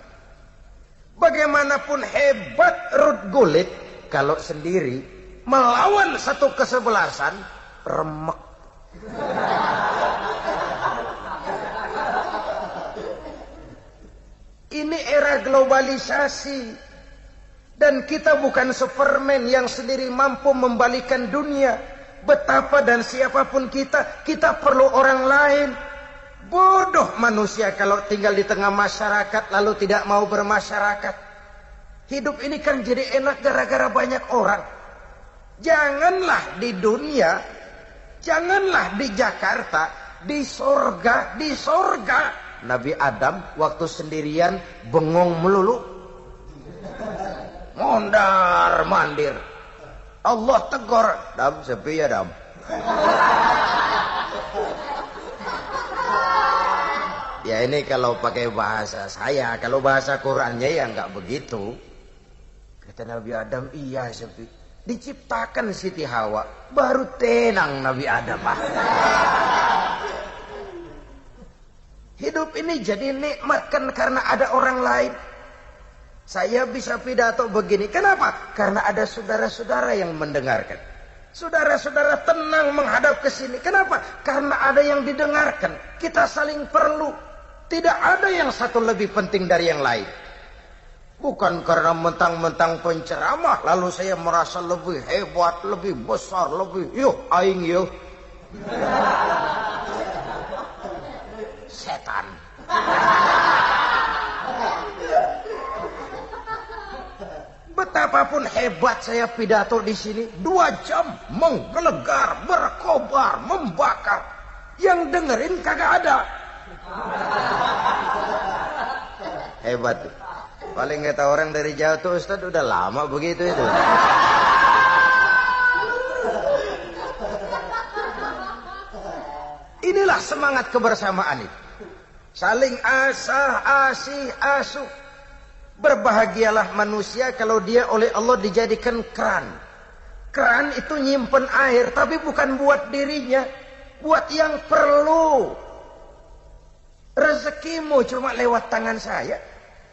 Bagaimanapun hebat Ruud Gullit, kalau sendiri melawan satu kesebelasan, remek. Ini era globalisasi. Dan kita bukan Superman yang sendiri mampu membalikan dunia. Betapa dan siapapun kita perlu orang lain. Bodoh manusia kalau tinggal di tengah masyarakat lalu tidak mau bermasyarakat. Hidup ini kan jadi enak gara-gara banyak orang. Janganlah di dunia, janganlah di Jakarta, di sorga, Nabi Adam waktu sendirian bengong melulu. Mondar mandir. Allah tegur, Dam, sepi ya Dam. Ya ini kalau pakai bahasa saya, kalau bahasa Qurannya ya nggak begitu. Kata Nabi Adam, iya sepi. Diciptakan Siti Hawa, baru tenang Nabi Adam. Hidup ini jadi nikmat kan karena ada orang lain. Saya bisa pidato begini. Kenapa? Karena ada saudara-saudara yang mendengarkan. Saudara-saudara tenang menghadap ke sini. Kenapa? Karena ada yang didengarkan. Kita saling perlu. Tidak ada yang satu lebih penting dari yang lain. Bukan karena mentang-mentang penceramah lalu saya merasa lebih hebat, lebih besar, lebih yuk aing yuk. Setan. Betapapun hebat saya pidato di sini, 2 jam menggelegar, berkobar, membakar. Yang dengerin kagak ada. Hebat tuh. Paling kata orang dari jauh tuh Ustaz udah lama begitu itu. Inilah semangat kebersamaan itu. Saling asah, asih, asuh. Berbahagialah manusia kalau dia oleh Allah dijadikan keran. Keran itu nyimpen air, tapi bukan buat dirinya. Buat yang perlu. Rezekimu cuma lewat tangan saya.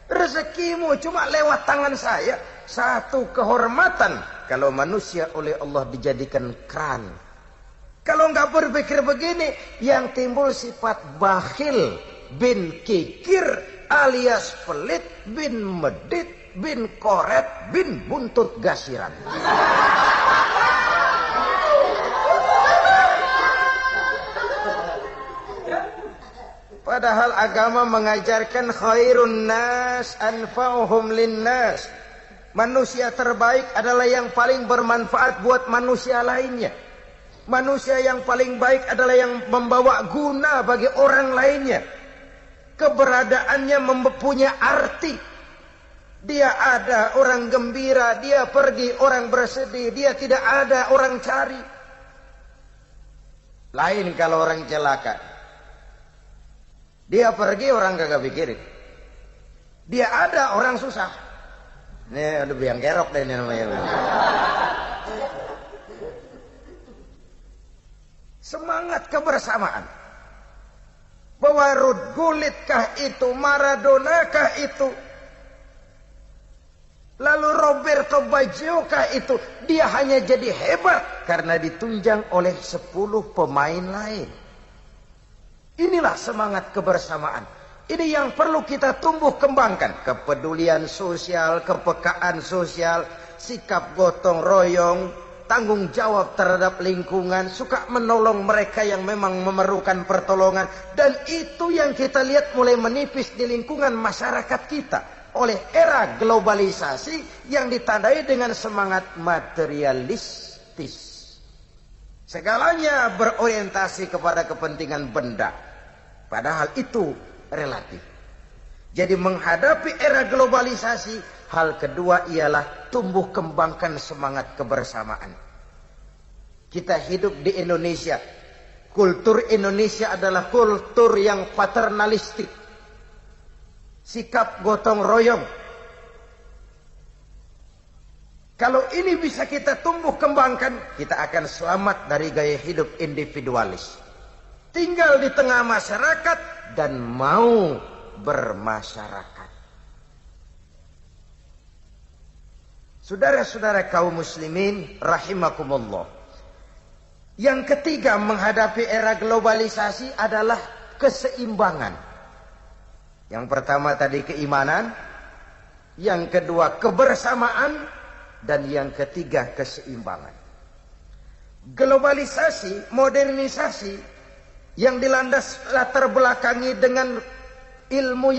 Rezekimu cuma lewat tangan saya. Satu kehormatan kalau manusia oleh Allah dijadikan keran. Kalau nggak berpikir begini, yang timbul sifat bakhil bin kikir alias pelit bin medit bin koret bin buntut gasiran. Padahal agama mengajarkan khairun nas anfa'uhum linnas. Manusia terbaik adalah yang paling bermanfaat buat manusia lainnya. Manusia yang paling baik adalah yang membawa guna bagi orang lainnya. Keberadaannya mempunyai arti. Dia ada, orang gembira. Dia pergi, orang bersedih. Dia tidak ada, orang cari. Lain kalau orang celaka. Dia pergi, orang kagak pikirin. Dia ada, orang susah. Ini udah biang kerok deh ini namanya. Semangat kebersamaan. Bahwa Ruud Gullit kah itu, Maradona kah itu, lalu Roberto Baggio kah itu, dia hanya jadi hebat karena ditunjang oleh 10 pemain lain. Inilah semangat kebersamaan. Ini yang perlu kita tumbuh kembangkan. Kepedulian sosial, kepekaan sosial, sikap gotong royong, tanggung jawab terhadap lingkungan, suka menolong mereka yang memang memerlukan pertolongan. Dan itu yang kita lihat mulai menipis di lingkungan masyarakat kita. Oleh era globalisasi yang ditandai dengan semangat materialistis. Segalanya berorientasi kepada kepentingan benda. Padahal itu relatif. Jadi menghadapi era globalisasi, hal kedua ialah tumbuh kembangkan semangat kebersamaan. Kita hidup di Indonesia. Kultur Indonesia adalah kultur yang paternalistik. Sikap gotong royong. Kalau ini bisa kita tumbuh kembangkan, kita akan selamat dari gaya hidup individualis. Tinggal di tengah masyarakat dan mau bermasyarakat. Saudara-saudara kaum muslimin rahimakumullah. Yang ketiga menghadapi era globalisasi adalah keseimbangan. Yang pertama tadi keimanan, yang kedua kebersamaan, dan yang ketiga keseimbangan. Globalisasi, modernisasi yang dilandas latar belakangi dengan ilmu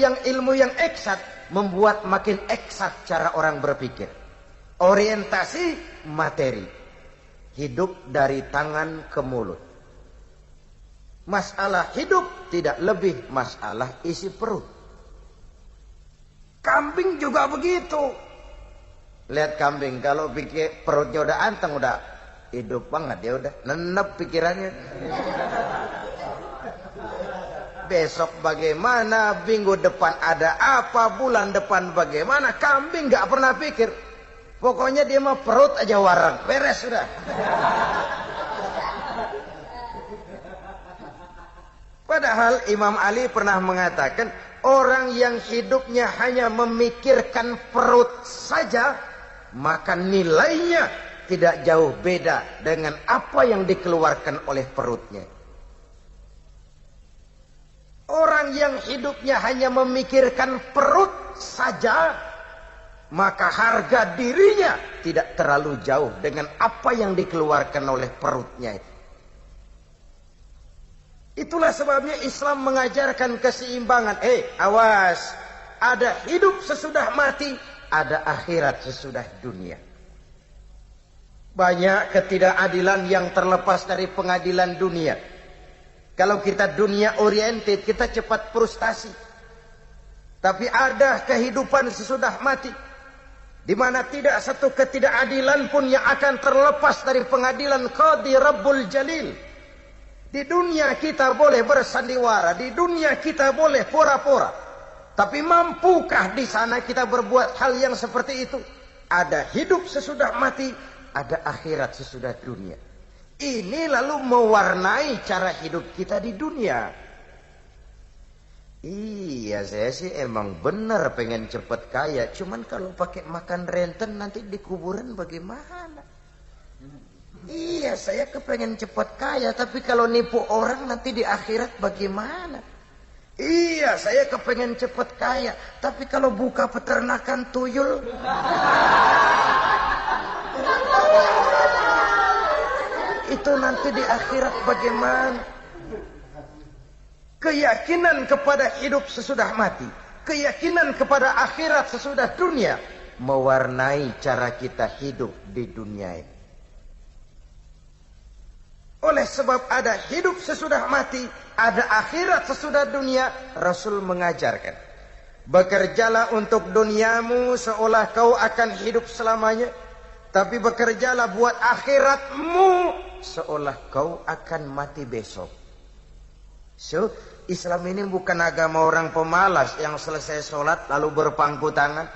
yang eksat membuat makin eksat cara orang berpikir. Orientasi materi. Hidup dari tangan ke mulut. Masalah hidup tidak lebih masalah isi perut. Kambing juga begitu. Lihat kambing, kalau pikir perutnya udah anteng, udah hidup banget, ya udah nenep pikirannya. Besok bagaimana, minggu depan ada apa, bulan depan bagaimana, kambing gak pernah pikir. Pokoknya dia mah perut aja warang, beres sudah. Padahal Imam Ali pernah mengatakan, orang yang hidupnya hanya memikirkan perut saja, maka nilainya tidak jauh beda dengan apa yang dikeluarkan oleh perutnya. Orang yang hidupnya hanya memikirkan perut saja, maka harga dirinya tidak terlalu jauh dengan apa yang dikeluarkan oleh perutnya. Itulah sebabnya Islam mengajarkan keseimbangan. Awas, ada hidup sesudah mati, ada akhirat sesudah dunia. Banyak ketidakadilan yang terlepas dari pengadilan dunia. Kalau kita dunia oriented, kita cepat frustasi. Tapi ada kehidupan sesudah mati, di mana tidak satu ketidakadilan pun yang akan terlepas dari pengadilan Qadhi Rabbul Jalil. Di dunia kita boleh bersandiwara, di dunia kita boleh pura-pura. Tapi mampukah di sana kita berbuat hal yang seperti itu? Ada hidup sesudah mati, ada akhirat sesudah dunia. Ini lalu mewarnai cara hidup kita di dunia. Iya, saya sih emang benar pengen cepet kaya. Cuman kalau pakai makan renten nanti di kuburan bagaimana? Iya, saya kepengen cepet kaya. Tapi kalau nipu orang nanti di akhirat bagaimana? Iya, saya kepengen cepet kaya. Tapi kalau buka peternakan tuyul, itu nanti di akhirat bagaimana? Keyakinan kepada hidup sesudah mati, keyakinan kepada akhirat sesudah dunia mewarnai cara kita hidup di dunia ini. Oleh sebab ada hidup sesudah mati, ada akhirat sesudah dunia, Rasul mengajarkan, bekerjalah untuk duniamu seolah kau akan hidup selamanya, tapi bekerjalah buat akhiratmu seolah kau akan mati besok. So, Islam ini bukan agama orang pemalas yang selesai sholat lalu berpangku tangan,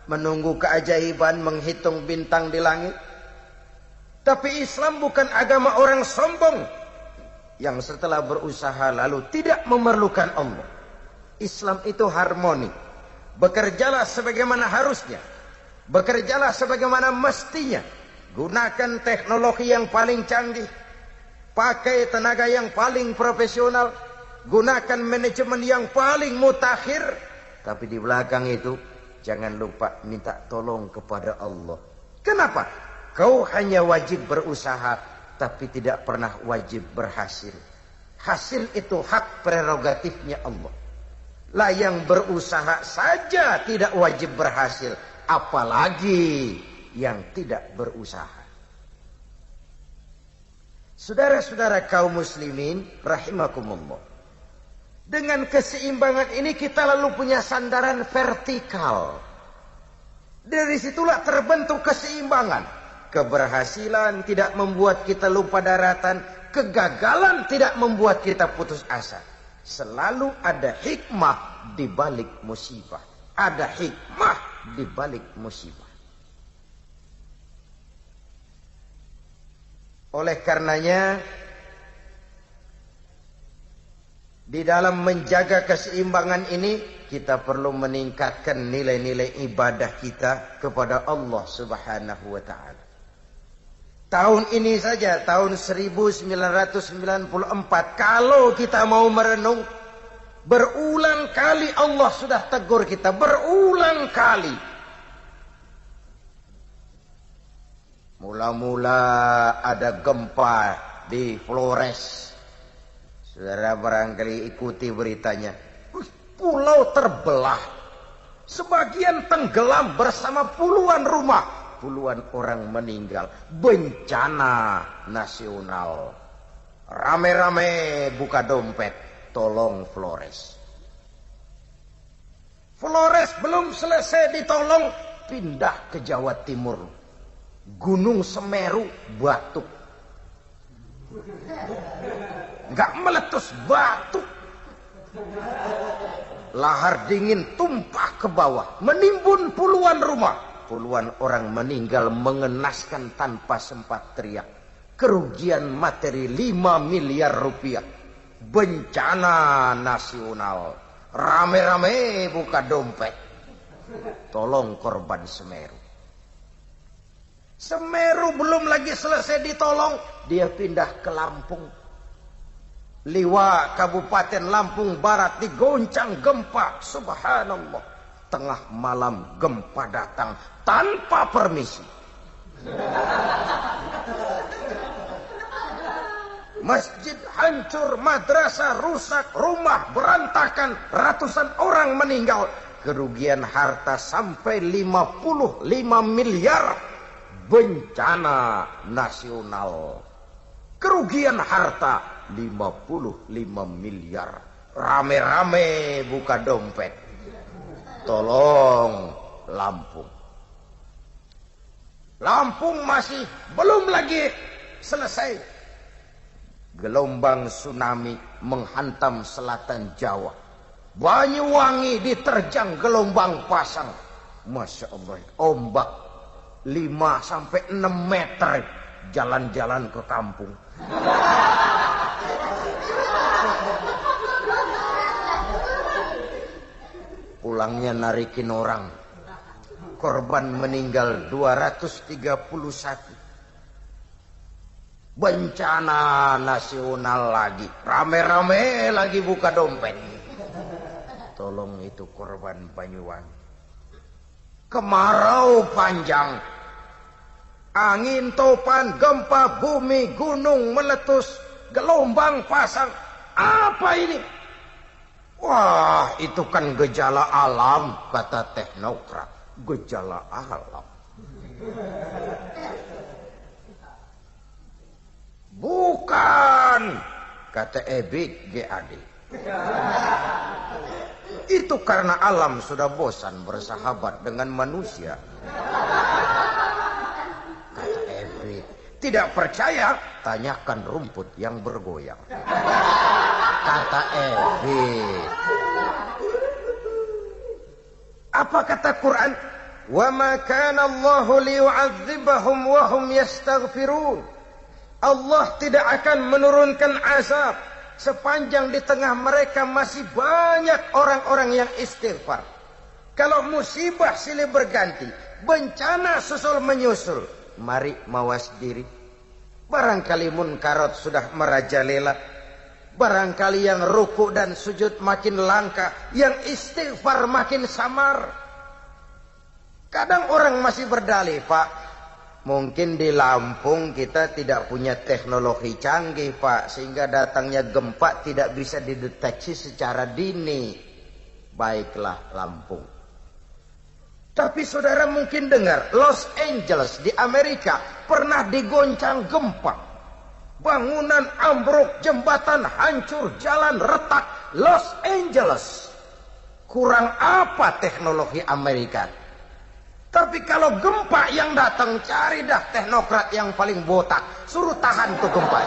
menunggu keajaiban, menghitung bintang di langit. Tapi Islam bukan agama orang sombong yang setelah berusaha lalu tidak memerlukan Allah. Islam itu harmoni. Bekerjalah sebagaimana harusnya, bekerjalah sebagaimana mestinya. Gunakan teknologi yang paling canggih, pakai tenaga yang paling profesional, gunakan manajemen yang paling mutakhir. Tapi di belakang itu jangan lupa minta tolong kepada Allah. Kenapa? Kau hanya wajib berusaha, tapi tidak pernah wajib berhasil. Hasil itu hak prerogatifnya Allah. Lah yang berusaha saja tidak wajib berhasil, apalagi yang tidak berusaha. Saudara-saudara kaum muslimin rahimakumullah, dengan keseimbangan ini kita lalu punya sandaran vertikal. Dari situlah terbentuk keseimbangan. Keberhasilan tidak membuat kita lupa daratan, kegagalan tidak membuat kita putus asa. Selalu ada hikmah di balik musibah. Ada hikmah di balik musibah. Oleh karenanya, di dalam menjaga keseimbangan ini, kita perlu meningkatkan nilai-nilai ibadah kita kepada Allah Subhanahu wa ta'ala. Tahun ini saja, tahun 1994, kalau kita mau merenung, berulang kali Allah sudah tegur kita, berulang kali. Mula-mula ada gempa di Flores. Saudara barangkali ikuti beritanya. Pulau terbelah. Sebagian tenggelam bersama puluhan rumah. Puluhan orang meninggal. Bencana nasional. Rame-rame buka dompet. Tolong Flores. Flores belum selesai ditolong. Pindah ke Jawa Timur. Gunung Semeru batuk. Enggak meletus, batuk. Lahar dingin tumpah ke bawah. Menimbun puluhan rumah. Puluhan orang meninggal mengenaskan tanpa sempat teriak. Kerugian materi 5 miliar rupiah. Bencana nasional. Rame-rame buka dompet. Tolong korban Semeru. Semeru belum lagi selesai ditolong. Dia pindah ke Lampung. Liwa Kabupaten Lampung Barat digoncang gempa. Subhanallah. Tengah malam gempa datang tanpa permisi. Masjid hancur, madrasah rusak, rumah berantakan, ratusan orang meninggal. Kerugian harta sampai 55 miliar. Bencana nasional. Kerugian harta 55 miliar. Rame-rame buka dompet. Tolong Lampung. Lampung masih belum lagi selesai. Gelombang tsunami menghantam selatan Jawa. Banyuwangi diterjang gelombang pasang. Masya Allah, ombak 5-6 meter jalan-jalan ke kampung. pulangnya narikin orang. Korban meninggal 231. Bencana nasional lagi. Rame-rame lagi buka dompet. Tolong itu korban Banyuwangi. Kemarau panjang. Angin topan, gempa bumi, gunung meletus, gelombang pasang. Apa ini? Wah, itu kan gejala alam, kata teknokrat. Gejala alam. Bukan, kata Ebik GAD. Itu karena alam sudah bosan bersahabat dengan manusia. Kata Ebik. Tidak percaya? Tanyakan rumput yang bergoyang. Kata Ebik. Apa kata Quran? Wa ma kana Allahu liyu'adzibahum wa hum yastaghfirun. Allah tidak akan menurunkan azab sepanjang di tengah mereka masih banyak orang-orang yang istighfar. Kalau musibah silih berganti, bencana susul menyusul, mari mawas diri. Barangkali munkarat sudah merajalela. Barangkali yang ruku dan sujud makin langka, yang istighfar makin samar. Kadang orang masih berdalih, Pak, mungkin di Lampung kita tidak punya teknologi canggih, Pak, sehingga datangnya gempa tidak bisa dideteksi secara dini. Baiklah Lampung. Tapi saudara mungkin dengar, Los Angeles di Amerika pernah digoncang gempa. Bangunan ambruk, jembatan hancur, jalan retak. Los Angeles. Kurang apa teknologi Amerika? Tapi kalau gempa yang datang, cari dah teknokrat yang paling botak. Suruh tahan tuh gempa.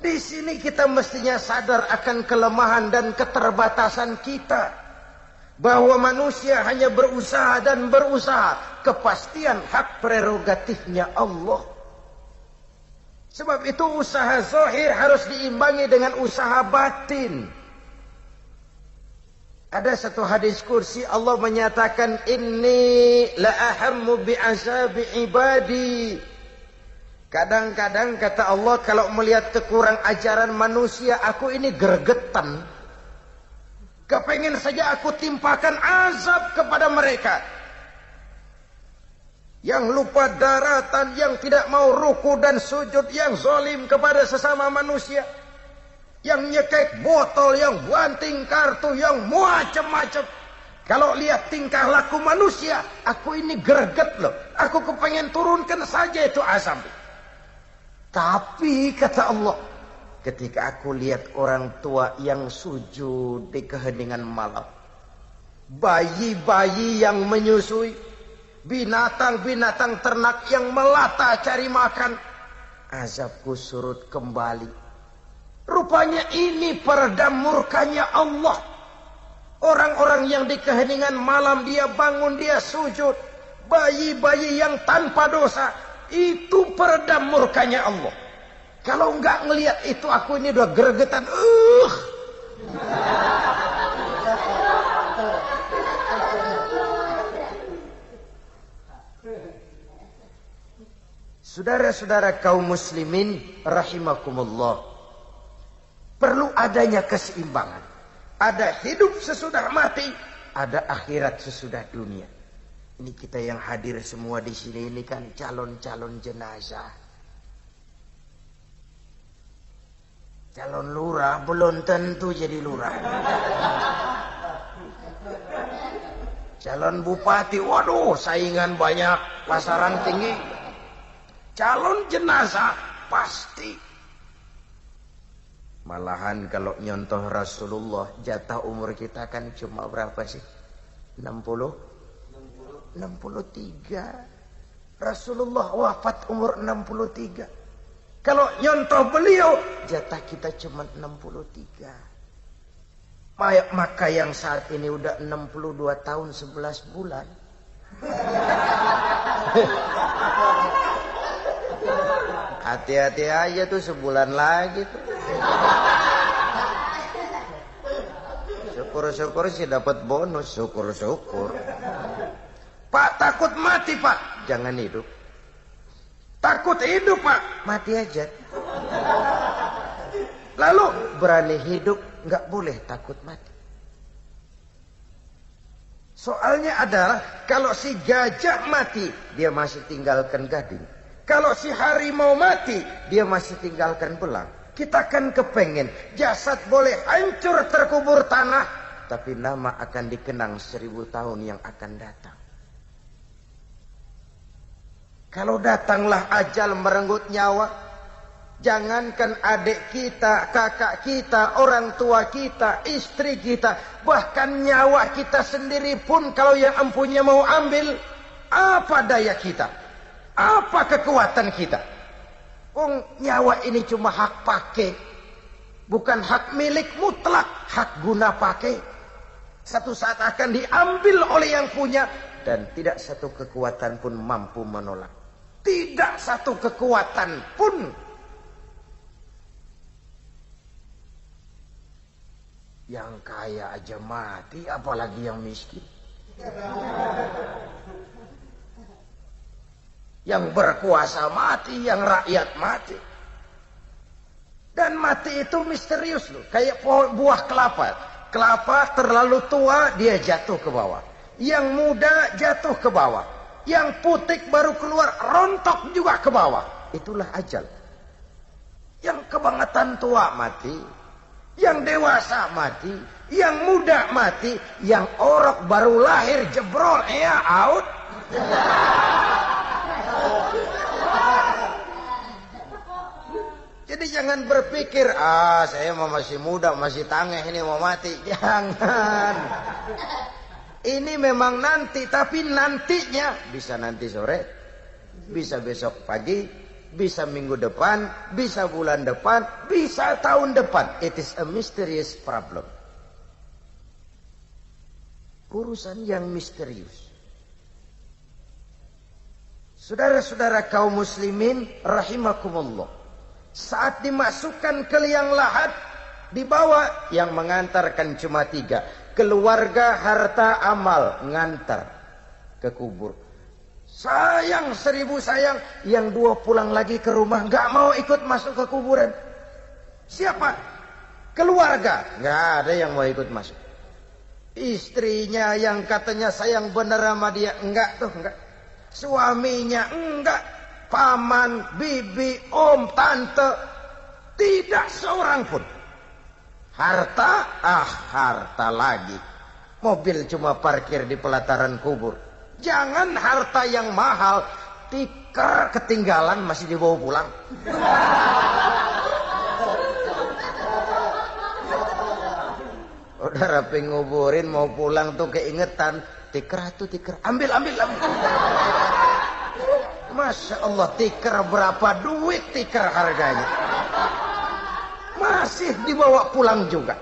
Di sini kita mestinya sadar akan kelemahan dan keterbatasan kita. Bahwa manusia hanya berusaha dan berusaha. Kepastian hak prerogatifnya Allah. Sebab itu usaha zahir harus diimbangi dengan usaha batin. Ada satu hadis kursi Allah menyatakan inni la ahammu bi'azabi ibadi. Kadang-kadang kata Allah kalau melihat kekurang ajaran manusia, aku ini gregetan. Kepengen saja aku timpakan azab kepada mereka. Yang lupa daratan, yang tidak mau ruku dan sujud, yang zalim kepada sesama manusia. Yang nyekek botol, yang banting kartu, yang macam-macam. Kalau lihat tingkah laku manusia, aku ini greget loh. Aku kepengen turunkan saja itu azab. Tapi kata Allah, ketika aku lihat orang tua yang sujud di keheningan malam, bayi-bayi yang menyusui, binatang-binatang ternak yang melata cari makan, azabku surut kembali. Rupanya ini peredam murkanya Allah. Orang-orang yang di keheningan malam dia bangun, dia sujud. Bayi-bayi yang tanpa dosa, itu peredam murkanya Allah. Kalau enggak ngelihat itu, aku ini udah gregetan. Saudara-saudara kaum muslimin rahimakumullah. Perlu adanya keseimbangan. Ada hidup sesudah mati, ada akhirat sesudah dunia. Ini kita yang hadir semua di sini ini kan calon-calon jenazah. Calon lurah belum tentu jadi lurah. Calon bupati, waduh, saingan banyak, pasaran tinggi. Calon jenazah pasti. Malahan kalau nyontoh Rasulullah, jatah umur kita kan cuma berapa sih? 63. Rasulullah wafat umur 63. Kalau nyontoh beliau, jatah kita cuma 63. Maka yang saat ini udah 62 tahun 11 bulan. Hati-hati aja tuh, sebulan lagi tuh. Syukur-syukur sih dapat bonus, syukur-syukur. Pak, takut mati, Pak. Jangan hidup. Takut hidup, Pak. Mati aja. Lalu berani hidup, nggak boleh takut mati. Soalnya adalah kalau si gajah mati, dia masih tinggalkan gading. Kalau si harimau mati, dia masih tinggalkan belang. Kita kan kepengen jasad boleh hancur terkubur tanah, tapi nama akan dikenang 1000 tahun yang akan datang. Kalau datanglah ajal merenggut nyawa, jangankan adik kita, kakak kita, orang tua kita, istri kita, bahkan nyawa kita sendiri pun kalau yang empunya mau ambil, apa daya kita? Apa kekuatan kita? Nyawa ini cuma hak pakai, bukan hak milik mutlak, hak guna pakai. Satu saat akan diambil oleh yang punya, dan tidak satu kekuatan pun mampu menolak. Tidak satu kekuatan pun. Yang kaya aja mati, apalagi yang miskin. Yang berkuasa mati, yang rakyat mati. Dan mati itu misterius loh. Kayak buah kelapa. Kelapa terlalu tua, dia jatuh ke bawah. Yang muda jatuh ke bawah. Yang putik baru keluar, rontok juga ke bawah. Itulah ajal. Yang kebangetan tua mati. Yang dewasa mati. Yang muda mati. Yang orok baru lahir jebrol, ya out. Jadi jangan berpikir, saya masih muda, masih tangeh, ini mau mati. Jangan. Ini memang nanti, tapi nantinya bisa nanti sore, bisa besok pagi, bisa minggu depan, bisa bulan depan, bisa tahun depan. It is a mysterious problem. Urusan yang misterius. Saudara-saudara kaum muslimin rahimakumullah. Saat dimasukkan ke liang lahat, dibawa, yang mengantarkan cuma 3. Keluarga, harta, amal, ngantar ke kubur. Sayang 1000 sayang, yang 2 pulang lagi ke rumah, nggak mau ikut masuk ke kuburan. Siapa? Keluarga, nggak ada yang mau ikut masuk. Istrinya yang katanya sayang bener sama dia, enggak tuh, enggak. Suaminya enggak, paman, bibi, om, tante, tidak seorang pun. Harta, harta lagi. Mobil cuma parkir di pelataran kubur. Jangan harta yang mahal, tikar ketinggalan masih dibawa pulang. Udah rapi nguburin mau pulang tuh keingetan, tikar tuh tikar, ambil. Masya Allah, tikar berapa duit tikar harganya? Masih dibawa pulang juga.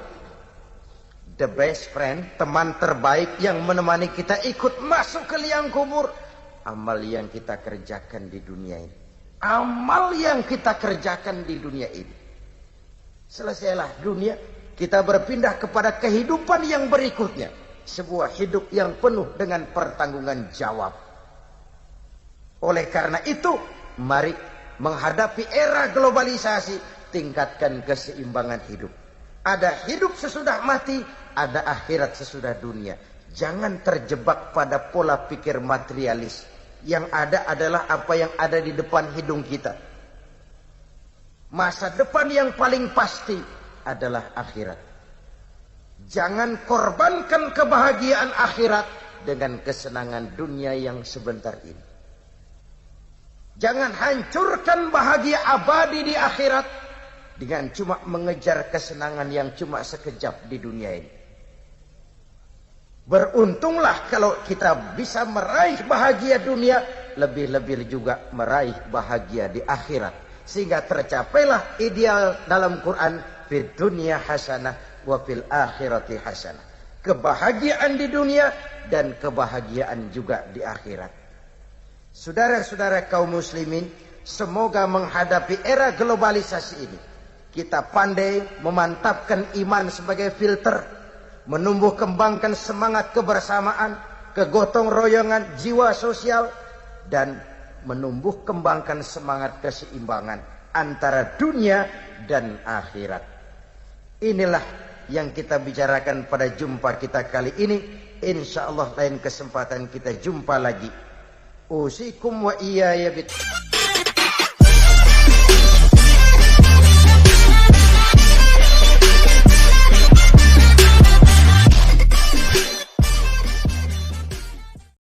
The best friend, teman terbaik yang menemani kita ikut masuk ke liang kubur. Amal yang kita kerjakan di dunia ini. Amal yang kita kerjakan di dunia ini. Selesailah dunia, kita berpindah kepada kehidupan yang berikutnya. Sebuah hidup yang penuh dengan pertanggungan jawab. Oleh karena itu, mari menghadapi era globalisasi, tingkatkan keseimbangan hidup. Ada hidup sesudah mati, ada akhirat sesudah dunia. Jangan terjebak pada pola pikir materialis. Yang ada adalah apa yang ada di depan hidung kita. Masa depan yang paling pasti adalah akhirat. Jangan korbankan kebahagiaan akhirat dengan kesenangan dunia yang sebentar ini. Jangan hancurkan bahagia abadi di akhirat dengan cuma mengejar kesenangan yang cuma sekejap di dunia ini. Beruntunglah kalau kita bisa meraih bahagia dunia, lebih-lebih juga meraih bahagia di akhirat. Sehingga tercapailah ideal dalam Quran, fid dunya hasanah wa fil akhirati hasanah. Kebahagiaan di dunia dan kebahagiaan juga di akhirat. Saudara-saudara kaum muslimin, semoga menghadapi era globalisasi ini, kita pandai memantapkan iman sebagai filter, menumbuh kembangkan semangat kebersamaan, kegotong royongan, jiwa sosial, dan menumbuh kembangkan semangat keseimbangan antara dunia dan akhirat. Inilah yang kita bicarakan pada jumpa kita kali ini. Insya Allah lain kesempatan kita jumpa lagi. Usikum wa iyaya bit